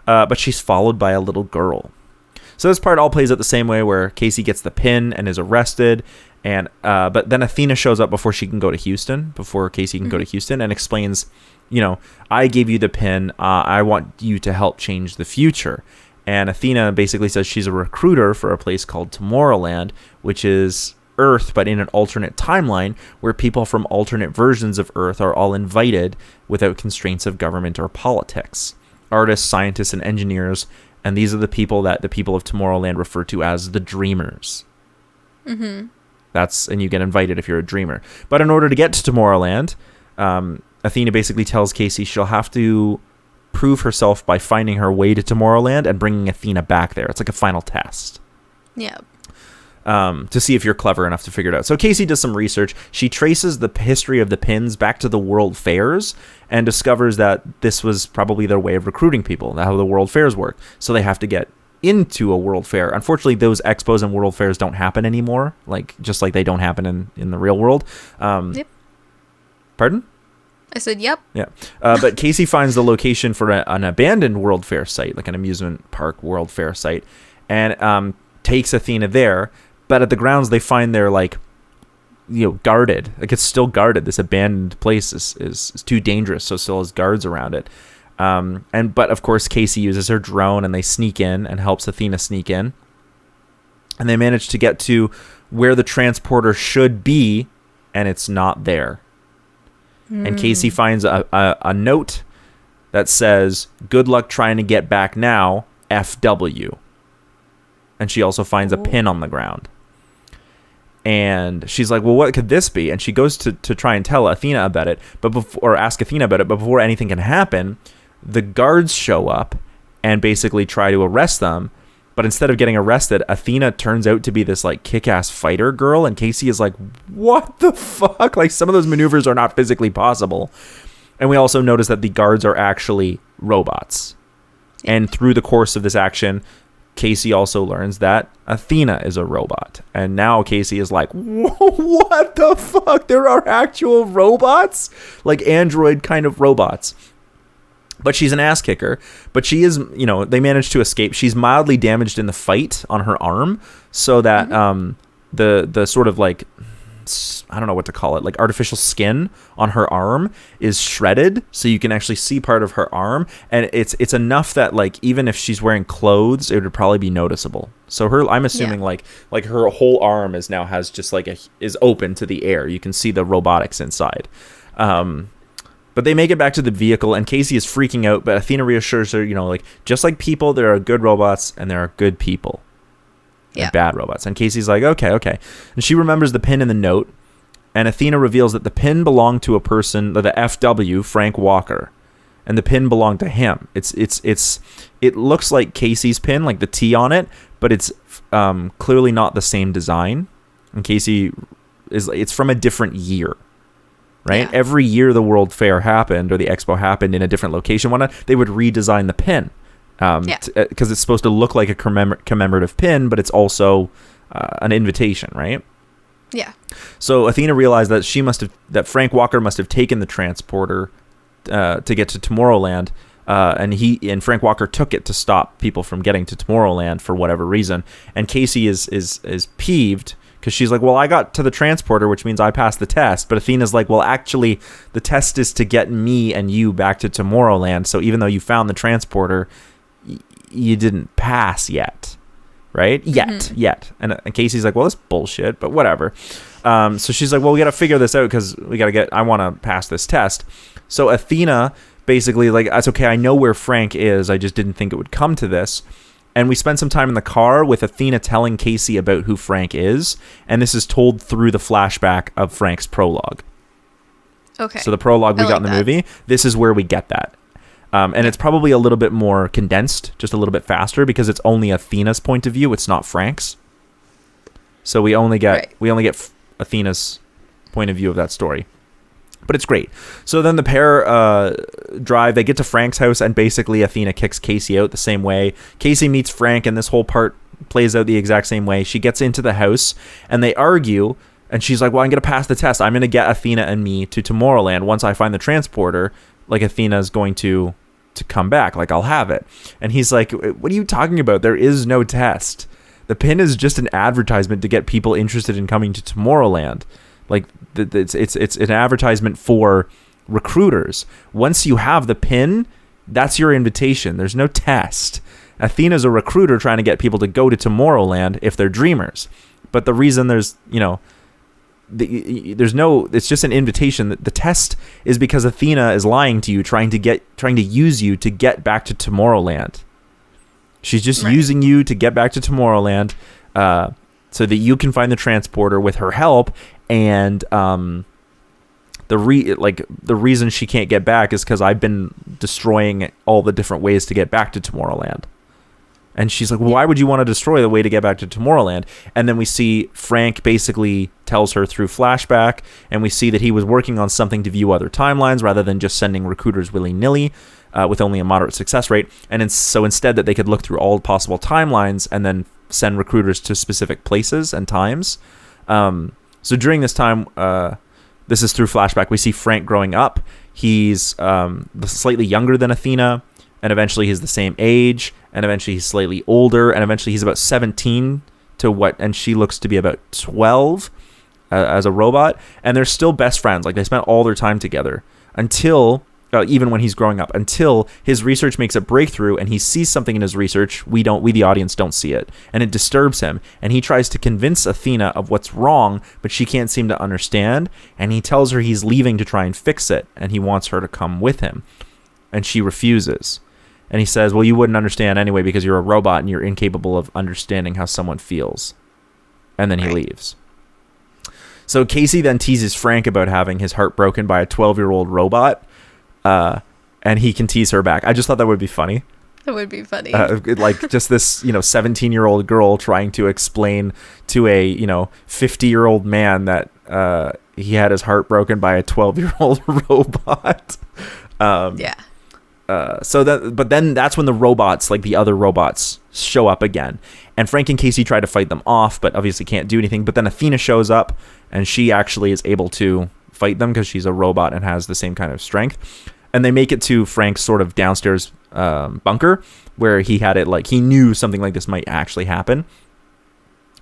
B: But she's followed by a little girl. So this part all plays out the same way, where Casey gets the pin and is arrested, and but then Athena shows up before she can go to Houston, before Casey can go to Houston, and explains, I gave you the pin. I want you to help change the future. And Athena basically says she's a recruiter for a place called Tomorrowland, which is Earth, but in an alternate timeline where people from alternate versions of Earth are all invited without constraints of government or politics. Artists, scientists, and engineers, and these are the people that the people of Tomorrowland refer to as the Dreamers. Mm-hmm. And you get invited if you're a dreamer. But in order to get to Tomorrowland, Athena basically tells Casey she'll have to prove herself by finding her way to Tomorrowland and bringing Athena back there. It's like a final test.
A: Yeah.
B: To see if you're clever enough to figure it out. So Casey does some research. She traces the history of the pins back to the World Fairs and discovers that this was probably their way of recruiting people, how the World Fairs work. So they have to get into a World Fair. Unfortunately, those expos and World Fairs don't happen anymore, just like they don't happen in the real world.
A: Yep.
B: Pardon?
A: I said, yep.
B: Yeah. But Casey finds the location for an abandoned World Fair site, like an amusement park World Fair site, and takes Athena there. But at the grounds, they find they're guarded. Like, it's still guarded. This abandoned place is too dangerous, so still has guards around it. But of course, Casey uses her drone, and they sneak in and helps Athena sneak in. And they manage to get to where the transporter should be, and it's not there. And Casey finds a note that says, "Good luck trying to get back now, FW." And she also finds a pin on the ground. And she's like, well, what could this be? And she goes to try and tell Athena about it, or ask Athena about it. But before anything can happen, the guards show up and basically try to arrest them. But instead of getting arrested, Athena turns out to be this kick-ass fighter girl. And Casey is like, what the fuck? Some of those maneuvers are not physically possible. And we also notice that the guards are actually robots. And through the course of this action, Casey also learns that Athena is a robot. And now Casey is like, what the fuck? There are actual robots? Android kind of robots. But she's an ass kicker. But she is, they managed to escape. She's mildly damaged in the fight on her arm. So that the sort of I don't know what to call it, artificial skin on her arm is shredded, so you can actually see part of her arm, and it's enough that even if she's wearing clothes, it would probably be noticeable. So I'm assuming her whole arm has just is open to the air. You can see the robotics inside. But they make it back to the vehicle, and Casey is freaking out, but Athena reassures her, just like people, there are good robots and there are good people. Yeah. Bad robots. And Casey's like, okay. And she remembers the pin in the note, and Athena reveals that the pin belonged to a person, the FW, Frank Walker, and the pin belonged to him. It looks like Casey's pin, the T on it, but it's clearly not the same design. And Casey it's from a different year, right? Yeah. Every year the World Fair happened, or the expo happened in a different location. They would redesign the pin. Because it's supposed to look like a commemorative pin, but it's also an invitation, right?
A: Yeah.
B: So Athena realized that that Frank Walker must have taken the transporter to get to Tomorrowland, and Frank Walker took it to stop people from getting to Tomorrowland for whatever reason. And Casey is peeved because she's like, well, I got to the transporter, which means I passed the test. But Athena's like, well, actually, the test is to get me and you back to Tomorrowland. So even though you found the transporter, you didn't pass yet, right? Yet. And Casey's like, well, that's bullshit, but whatever. So she's like, well, we got to figure this out because I want to pass this test. So Athena basically like, that's okay. I know where Frank is. I just didn't think it would come to this. And we spend some time in the car with Athena telling Casey about who Frank is. And this is told through the flashback of Frank's prologue.
A: Okay.
B: So the prologue we got in the movie, this is where we get that. And it's probably a little bit more condensed, just a little bit faster, because it's only Athena's point of view. It's not Frank's. So we only get Athena's point of view of that story. But it's great. So then the pair drive. They get to Frank's house, and basically Athena kicks Casey out the same way. Casey meets Frank, and this whole part plays out the exact same way. She gets into the house, and they argue. And she's like, well, I'm going to pass the test. I'm going to get Athena and me to Tomorrowland. Once I find the transporter, like, Athena's going to come back. Like, I'll have it. And he's like, what are you talking about? There is no test. The pin is just an advertisement to get people interested in coming to Tomorrowland. Like, it's an advertisement for recruiters. Once you have the pin, that's your invitation. There's no test. Athena's a recruiter trying to get people to go to Tomorrowland if they're dreamers. But the reason there's it's just an invitation. The test is because Athena is lying to you, trying to use you to get back to Tomorrowland. She's just using you to get back to Tomorrowland, so that you can find the transporter with her help. And the reason she can't get back is because I've been destroying all the different ways to get back to Tomorrowland. And she's like, well, why would you want to destroy the way to get back to Tomorrowland? And then we see Frank basically tells her through flashback, and we see that he was working on something to view other timelines rather than just sending recruiters willy-nilly with only a moderate success rate. And so instead that they could look through all possible timelines and then send recruiters to specific places and times. So during this time, this is through flashback, we see Frank growing up. He's slightly younger than Athena, and eventually he's the same age, and eventually he's slightly older, and eventually he's about 17 and she looks to be about 12 as a robot, and they're still best friends. Like, they spent all their time together until, even when he's growing up, until his research makes a breakthrough and he sees something in his research we the audience don't see it, and it disturbs him, and he tries to convince Athena of what's wrong, but she can't seem to understand, and he tells her he's leaving to try and fix it, and he wants her to come with him, and she refuses. And he says, well, you wouldn't understand anyway because you're a robot and you're incapable of understanding how someone feels. And then he leaves. So Casey then teases Frank about having his heart broken by a 12-year-old robot, and he can tease her back. I just thought that would be funny.
A: That would be funny.
B: Like, just this, 17-year-old girl trying to explain to a, 50-year-old man that he had his heart broken by a 12-year-old robot.
A: Yeah.
B: But then that's when the robots, like the other robots, show up again. And Frank and Casey try to fight them off, but obviously can't do anything. But then Athena shows up, and she actually is able to fight them because she's a robot and has the same kind of strength. And they make it to Frank's sort of downstairs bunker, where he had it, like, he knew something like this might actually happen.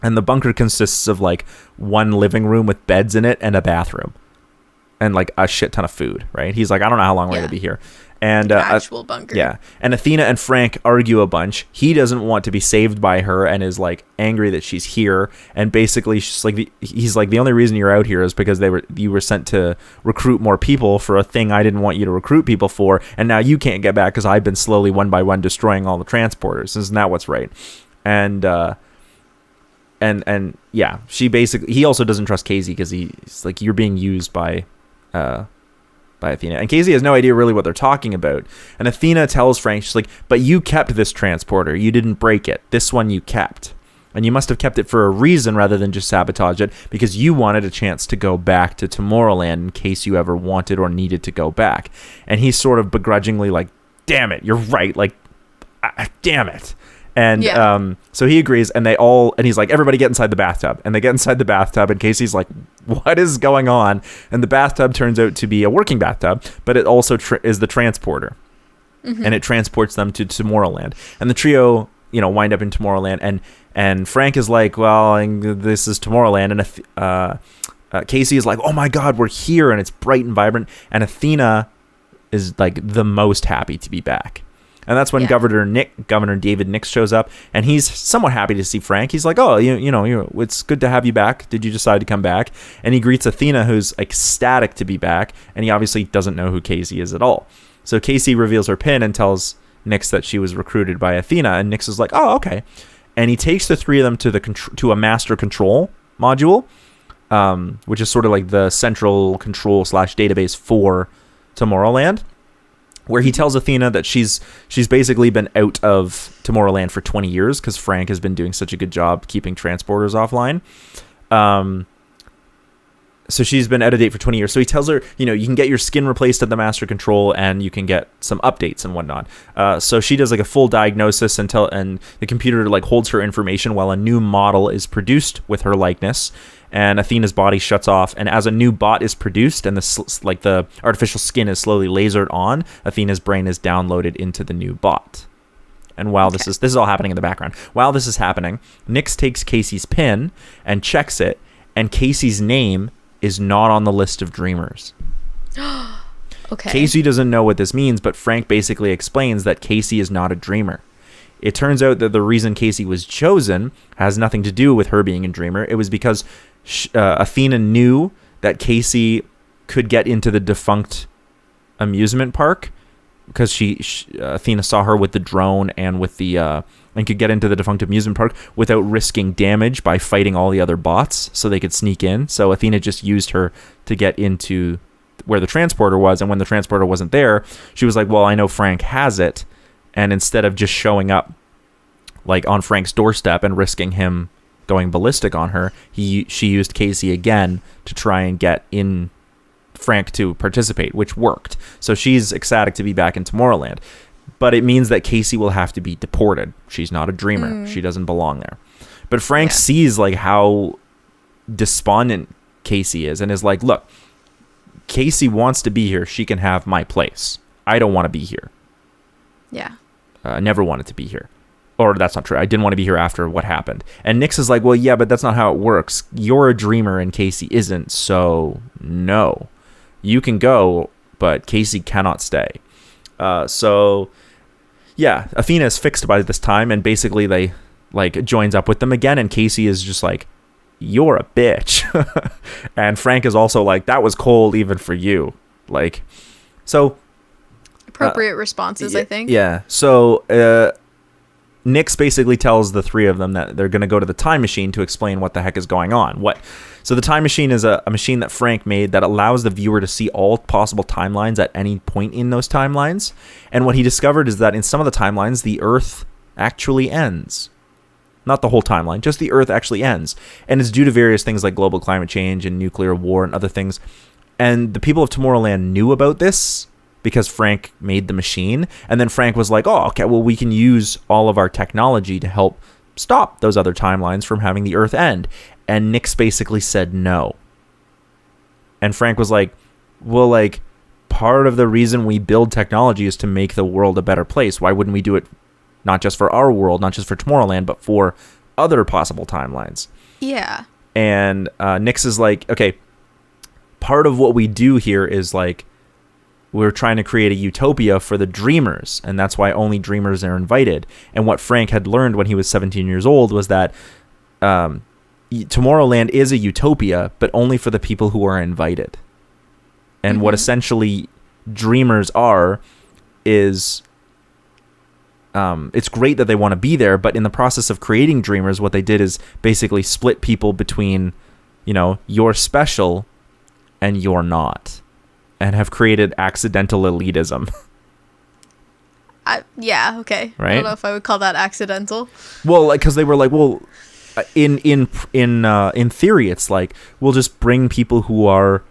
B: And the bunker consists of, like, one living room with beds in it and a bathroom. And, like, a shit ton of food, right? He's like, I don't know how long we're going to be here. And
A: actual bunker.
B: Yeah. And Athena and Frank argue a bunch. He doesn't want to be saved by her and is, like, angry that she's here. And basically he's like, the only reason you're out here is because you were sent to recruit more people for a thing I didn't want you to recruit people for. And now you can't get back because I've been slowly one by one destroying all the transporters. Isn't that what's right? And yeah, he also doesn't trust Casey because he's like, you're being used by Athena. And Casey has no idea really what they're talking about. And Athena tells Frank, she's like, but you kept this transporter. You didn't break it. This one you kept. And you must have kept it for a reason rather than just sabotage it, because you wanted a chance to go back to Tomorrowland in case you ever wanted or needed to go back. And he's sort of begrudgingly like, damn it, you're right. Like, damn it. And so he agrees, and he's like, everybody get inside the bathtub. And they get inside the bathtub, and Casey's like, what is going on? And the bathtub turns out to be a working bathtub, but it also is the transporter. Mm-hmm. And it transports them to Tomorrowland. And the trio wind up in Tomorrowland, and Frank is like, well, this is Tomorrowland, and Casey is like, oh my God, we're here, and it's bright and vibrant, and Athena is like the most happy to be back. And that's when Governor David Nix shows up, and he's somewhat happy to see Frank. He's like, oh, it's good to have you back. Did you decide to come back? And he greets Athena, who's ecstatic to be back, and he obviously doesn't know who Casey is at all. So Casey reveals her pin and tells Nix that she was recruited by Athena, and Nix is like, oh, okay. And he takes the three of them to a master control module, which is sort of like the central control / database for Tomorrowland, where he tells Athena that she's basically been out of Tomorrowland for 20 years because Frank has been doing such a good job keeping transporters offline. So she's been out of date for 20 years. So he tells her, you can get your skin replaced at the master control, and you can get some updates and whatnot. So she does like a full diagnosis and the computer like holds her information while a new model is produced with her likeness. And Athena's body shuts off, and as a new bot is produced and the artificial skin is slowly lasered on, Athena's brain is downloaded into the new bot. And while this is all happening in the background, while this is happening, Nix takes Casey's pin and checks it, and Casey's name is not on the list of dreamers.
A: Okay.
B: Casey doesn't know what this means, but Frank basically explains that Casey is not a dreamer. It turns out that the reason Casey was chosen has nothing to do with her being a dreamer. It was because Athena knew that Casey could get into the defunct amusement park because Athena saw her with the drone and with the and could get into the defunct amusement park without risking damage by fighting all the other bots, so they could sneak in. So Athena just used her to get into where the transporter was, and when the transporter wasn't there, she was like, well, I know Frank has it, and instead of just showing up like on Frank's doorstep and risking him going ballistic on her, she used Casey again to try and get in Frank to participate, which worked. So she's ecstatic to be back in Tomorrowland, but it means that Casey will have to be deported. She's not a dreamer. She doesn't belong there. But Frank sees like how despondent Casey is and is like, look, Casey wants to be here. She can have my place. I don't want to be here.
A: Yeah.
B: I never wanted to be here. Or that's not true. I didn't want to be here after what happened. And Nix is like, well, yeah, but that's not how it works. You're a dreamer and Casey isn't. So no, you can go, but Casey cannot stay. So yeah, Athena is fixed by this time, and basically they like joins up with them again. And Casey is just like, you're a bitch. And Frank is also like, that was cold even for you. Like, so
A: appropriate responses, I think.
B: Yeah. So, Nix basically tells the three of them that they're going to go to the time machine to explain what the heck is going on. So the time machine is a machine that Frank made that allows the viewer to see all possible timelines at any point in those timelines. And what he discovered is that in some of the timelines, the Earth actually ends. Not the whole timeline, just the Earth actually ends. And it's due to various things like global climate change and nuclear war and other things. And the people of Tomorrowland knew about this because Frank made the machine. And then Frank was like, oh, okay, well, we can use all of our technology to help stop those other timelines from having the Earth end. And Nix basically said no. And Frank was like, well, like, part of the reason we build technology is to make the world a better place. Why wouldn't we do it not just for our world, not just for Tomorrowland, but for other possible timelines?
A: Yeah.
B: And Nix is like, okay, part of what we do here is like, we're trying to create a utopia for the dreamers, and that's why only dreamers are invited. And what Frank had learned when he was 17 years old was that Tomorrowland is a utopia, but only for the people who are invited. And what essentially dreamers are is it's great that they want to be there, but in the process of creating dreamers, what they did is basically split people between, you're special and you're not, and have created accidental elitism.
A: Yeah, okay.
B: Right?
A: I don't know if I would call that accidental.
B: Well, like, because they were like, well, in theory, it's like we'll just bring people who are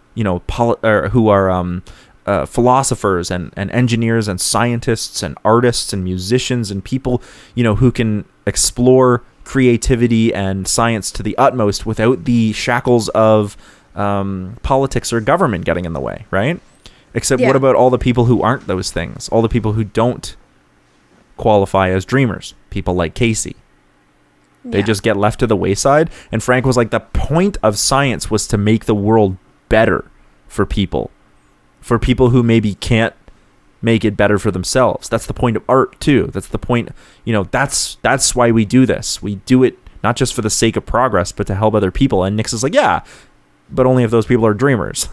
B: philosophers and engineers and scientists and artists and musicians and people who can explore creativity and science to the utmost without the shackles of politics or government getting in the way, right? Except what about all the people who aren't those things? All the people who don't qualify as dreamers. People like Casey. They just get left to the wayside. And Frank was like, the point of science was to make the world better for people who maybe can't make it better for themselves. That's the point of art too. That's the point, that's why we do this. We do it not just for the sake of progress, but to help other people. And Nix is like, yeah, but only if those people are dreamers.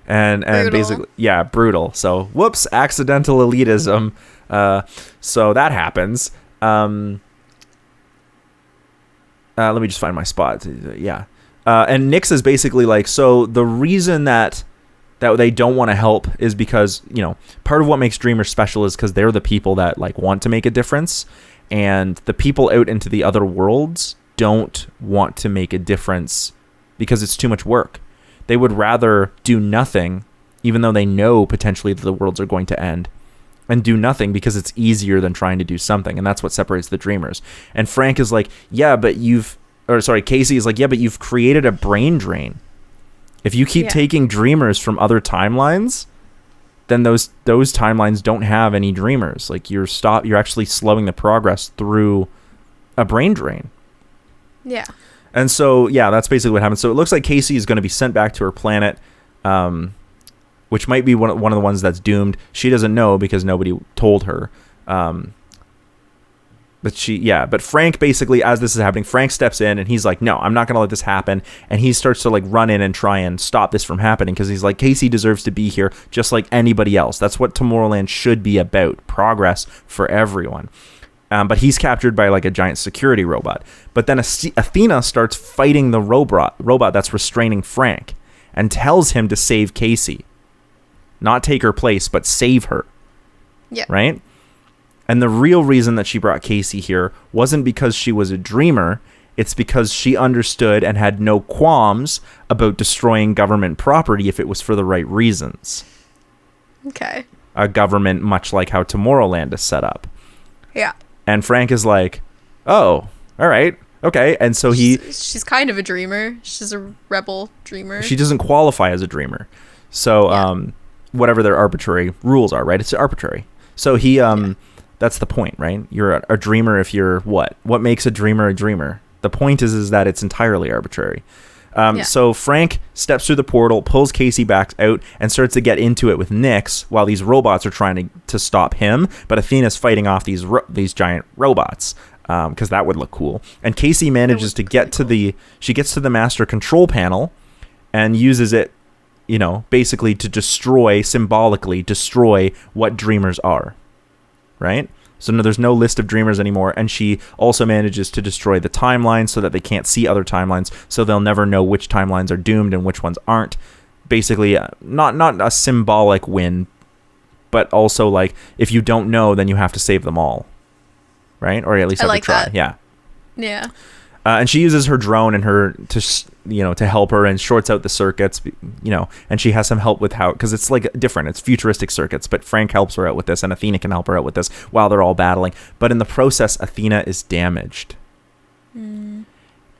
B: And basically, yeah, brutal. So, whoops, accidental elitism. So that happens. Let me just find my spot. Yeah. And Nix is basically like, so the reason that they don't want to help is because, part of what makes dreamers special is because they're the people that like want to make a difference, and the people out into the other worlds don't want to make a difference because it's too much work. They would rather do nothing, even though they know potentially that the worlds are going to end, and do nothing because it's easier than trying to do something. And that's what separates the dreamers. And Frank is like, Casey is like, yeah, but you've created a brain drain. If you keep taking dreamers from other timelines, then those timelines don't have any dreamers. Like you're actually slowing the progress through a brain drain.
A: Yeah.
B: And so, yeah, that's basically what happened. So it looks like Casey is going to be sent back to her planet, which might be one of the ones that's doomed. She doesn't know because nobody told her. But Frank basically, as this is happening, Frank steps in and he's like, no, I'm not going to let this happen. And he starts to like run in and try and stop this from happening because he's like, Casey deserves to be here just like anybody else. That's what Tomorrowland should be about. Progress for everyone. But he's captured by like a giant security robot. But then Athena starts fighting the robot that's restraining Frank and tells him to save Casey. Not take her place, but save her.
A: Yeah.
B: Right? And the real reason that she brought Casey here wasn't because she was a dreamer. It's because she understood and had no qualms about destroying government property if it was for the right reasons.
A: Okay.
B: A government much like how Tomorrowland is set up.
A: Yeah.
B: And Frank is like, oh, all right, okay. And so
A: she's kind of a dreamer. She's a rebel dreamer.
B: She doesn't qualify as a dreamer. So whatever their arbitrary rules are, right? It's arbitrary. So that's the point, right? You're a dreamer if you're what? What makes a dreamer a dreamer? The point is that it's entirely arbitrary. So Frank steps through the portal, pulls Casey back out, and starts to get into it with Nix while these robots are trying to stop him. But Athena's fighting off these giant robots because that would look cool. And Casey manages to get to the master control panel and uses it, basically to symbolically destroy what dreamers are. Right? So there's no list of dreamers anymore, and she also manages to destroy the timeline so that they can't see other timelines, so they'll never know which timelines are doomed and which ones aren't. Basically, not a symbolic win, but also like if you don't know, then you have to save them all, right? Or at least have to try.
A: That.
B: Yeah.
A: Yeah.
B: And she uses her drone and to help her and shorts out the circuits, and she has some help with because it's like different. It's futuristic circuits, but Frank helps her out with this and Athena can help her out with this while they're all battling. But in the process, Athena is damaged. And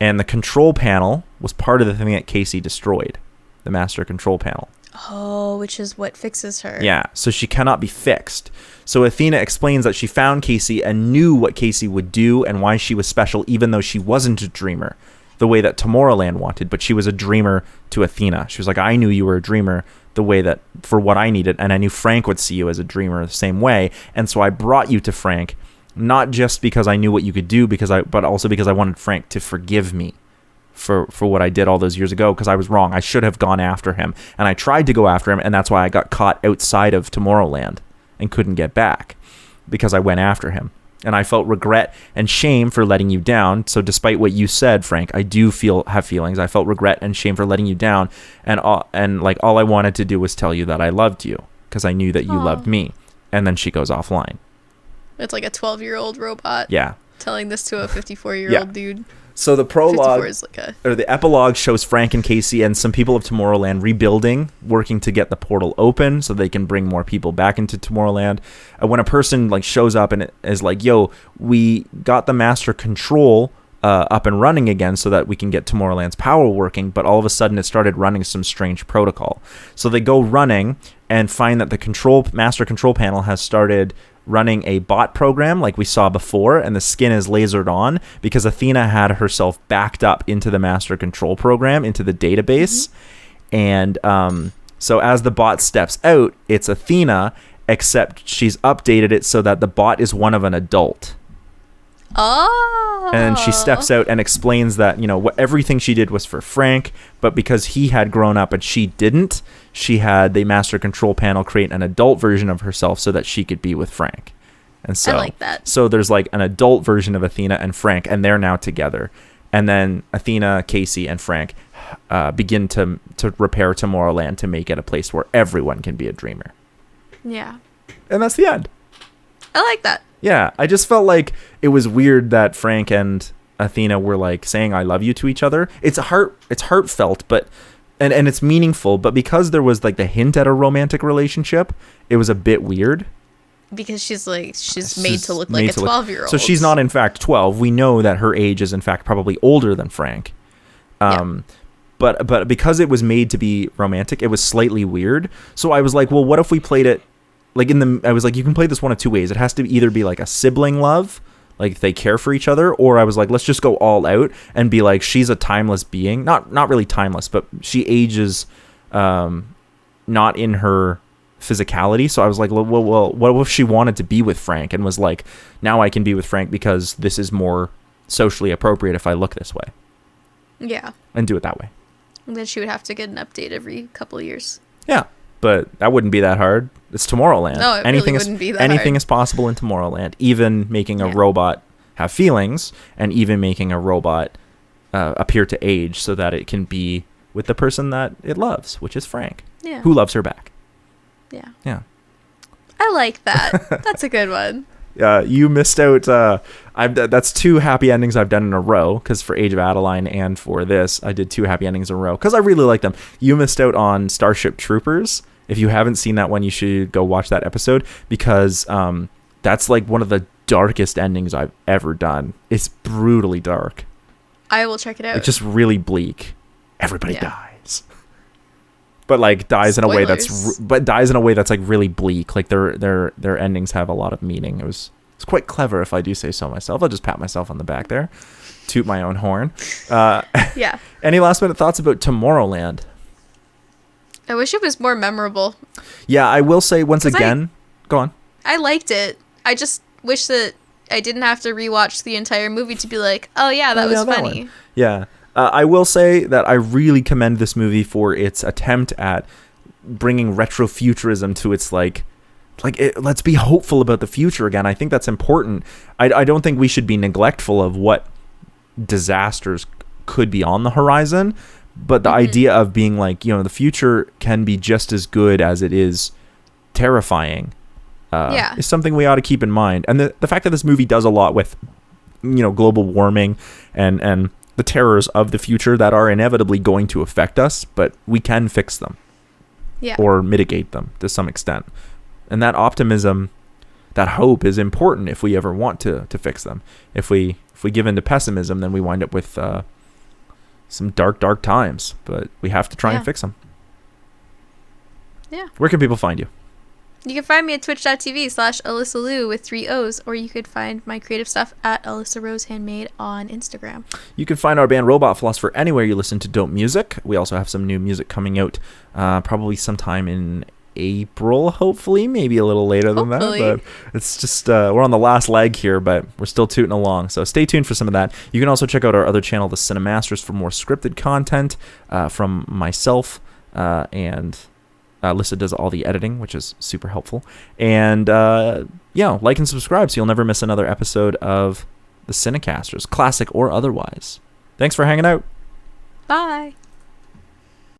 B: the control panel was part of the thing that Casey destroyed, the master control panel.
A: Oh, which is what fixes her.
B: Yeah, so she cannot be fixed. So Athena explains that she found Casey and knew what Casey would do and why she was special, even though she wasn't a dreamer, the way that Tomorrowland wanted, but she was a dreamer to Athena. She was like, I knew you were a dreamer the way that for what I needed, and I knew Frank would see you as a dreamer the same way, and so I brought you to Frank, not just because I knew what you could do, but also because I wanted Frank to forgive me for what I did all those years ago, because I was wrong. I should have gone after him, and I tried to go after him, and that's why I got caught outside of Tomorrowland and couldn't get back, because I went after him. And I felt regret and shame for letting you down. So despite what you said, Frank, I do have feelings. I felt regret and shame for letting you down, and all I wanted to do was tell you that I loved you because I knew that you loved me. And then she goes offline.
A: It's like a 12-year-old robot.
B: Yeah.
A: Telling this to a 54-year-old dude.
B: So the prologue
A: is like
B: or the epilogue shows Frank and Casey and some people of Tomorrowland rebuilding, working to get the portal open so they can bring more people back into Tomorrowland. When a person shows up and is like, "Yo, we got the master control up and running again so that we can get Tomorrowland's power working," but all of a sudden it started running some strange protocol. So they go running and find that the master control panel has started running a bot program like we saw before, and the skin is lasered on because Athena had herself backed up into the master control program, into the database. And so as the bot steps out, it's Athena, except she's updated it so that the bot is one of an adult.
A: Oh.
B: And she steps out and explains that, everything she did was for Frank, but because he had grown up and she didn't, she had the master control panel create an adult version of herself so that she could be with Frank. And so,
A: I like that.
B: So there's like an adult version of Athena and Frank, and they're now together. And then Athena, Casey, and Frank begin to repair Tomorrowland to make it a place where everyone can be a dreamer.
A: Yeah.
B: And that's the end.
A: I like that.
B: Yeah, I just felt like it was weird that Frank and Athena were like saying "I love you" to each other. It's heartfelt, but and it's meaningful. But because there was like the hint at a romantic relationship, it was a bit weird.
A: Because she's made to look like a 12-year-old.
B: So she's not in fact 12. We know that her age is in fact probably older than Frank. But because it was made to be romantic, it was slightly weird. So I was like, well, what if we played it? I was like, you can play this one of two ways. It has to either be like a sibling love, like they care for each other, or I was like, let's just go all out and be like, she's a timeless being. Not really timeless, but she ages not in her physicality. So I was like, well, what if she wanted to be with Frank and was like, now I can be with Frank because this is more socially appropriate if I look this way.
A: Yeah.
B: And do it that way.
A: And then she would have to get an update every couple of years.
B: Yeah. But that wouldn't be that hard. It's Tomorrowland.
A: No, it really wouldn't be that
B: anything
A: hard.
B: is possible in Tomorrowland. Even making a robot have feelings, and even making a robot appear to age so that it can be with the person that it loves, which is Frank, who loves her back.
A: Yeah.
B: Yeah.
A: I like that. That's a good one.
B: You missed out. That's 2 happy endings I've done in a row, because for Age of Adeline and for this, I did 2 happy endings in a row because I really like them. You missed out on Starship Troopers. If you haven't seen that one, you should go watch that episode, because that's like one of the darkest endings I've ever done. It's brutally dark.
A: I will check it out.
B: It's just really bleak. Everybody dies. But like dies in a way that's like really bleak. Like their endings have a lot of meaning. It's quite clever, if I do say so myself. I'll just pat myself on the back there, toot my own horn.
A: Yeah.
B: Any last minute thoughts about Tomorrowland?
A: I wish it was more memorable.
B: Yeah, I will say once again. Go on.
A: I liked it. I just wish that I didn't have to rewatch the entire movie to be like, oh yeah, that was funny.
B: Yeah. I will say that I really commend this movie for its attempt at bringing retrofuturism to its let's be hopeful about the future again. I think that's important. I don't think we should be neglectful of what disasters could be on the horizon, but the idea of being like, the future can be just as good as it is terrifying is something we ought to keep in mind. And the fact that this movie does a lot with, global warming and the terrors of the future that are inevitably going to affect us, but we can fix them or mitigate them to some extent. And that optimism, that hope is important if we ever want to fix them. If we give in to pessimism, then we wind up with some dark times, but we have to try and fix them.
A: Yeah.
B: Where can people find you?
A: You can find me at twitch.tv/AlyssaLou with 3 O's, or you could find my creative stuff at Alyssa Rose Handmade on Instagram.
B: You can find our band Robot Philosopher anywhere you listen to dope music. We also have some new music coming out probably sometime in April, hopefully, maybe a little later than that, but it's just we're on the last leg here, but we're still tooting along, so stay tuned for some of that. You can also check out our other channel, the CineMasters, for more scripted content from myself, and Alyssa does all the editing, which is super helpful. And like and subscribe so you'll never miss another episode of the CineCasters, classic or otherwise. Thanks for hanging out.
A: Bye.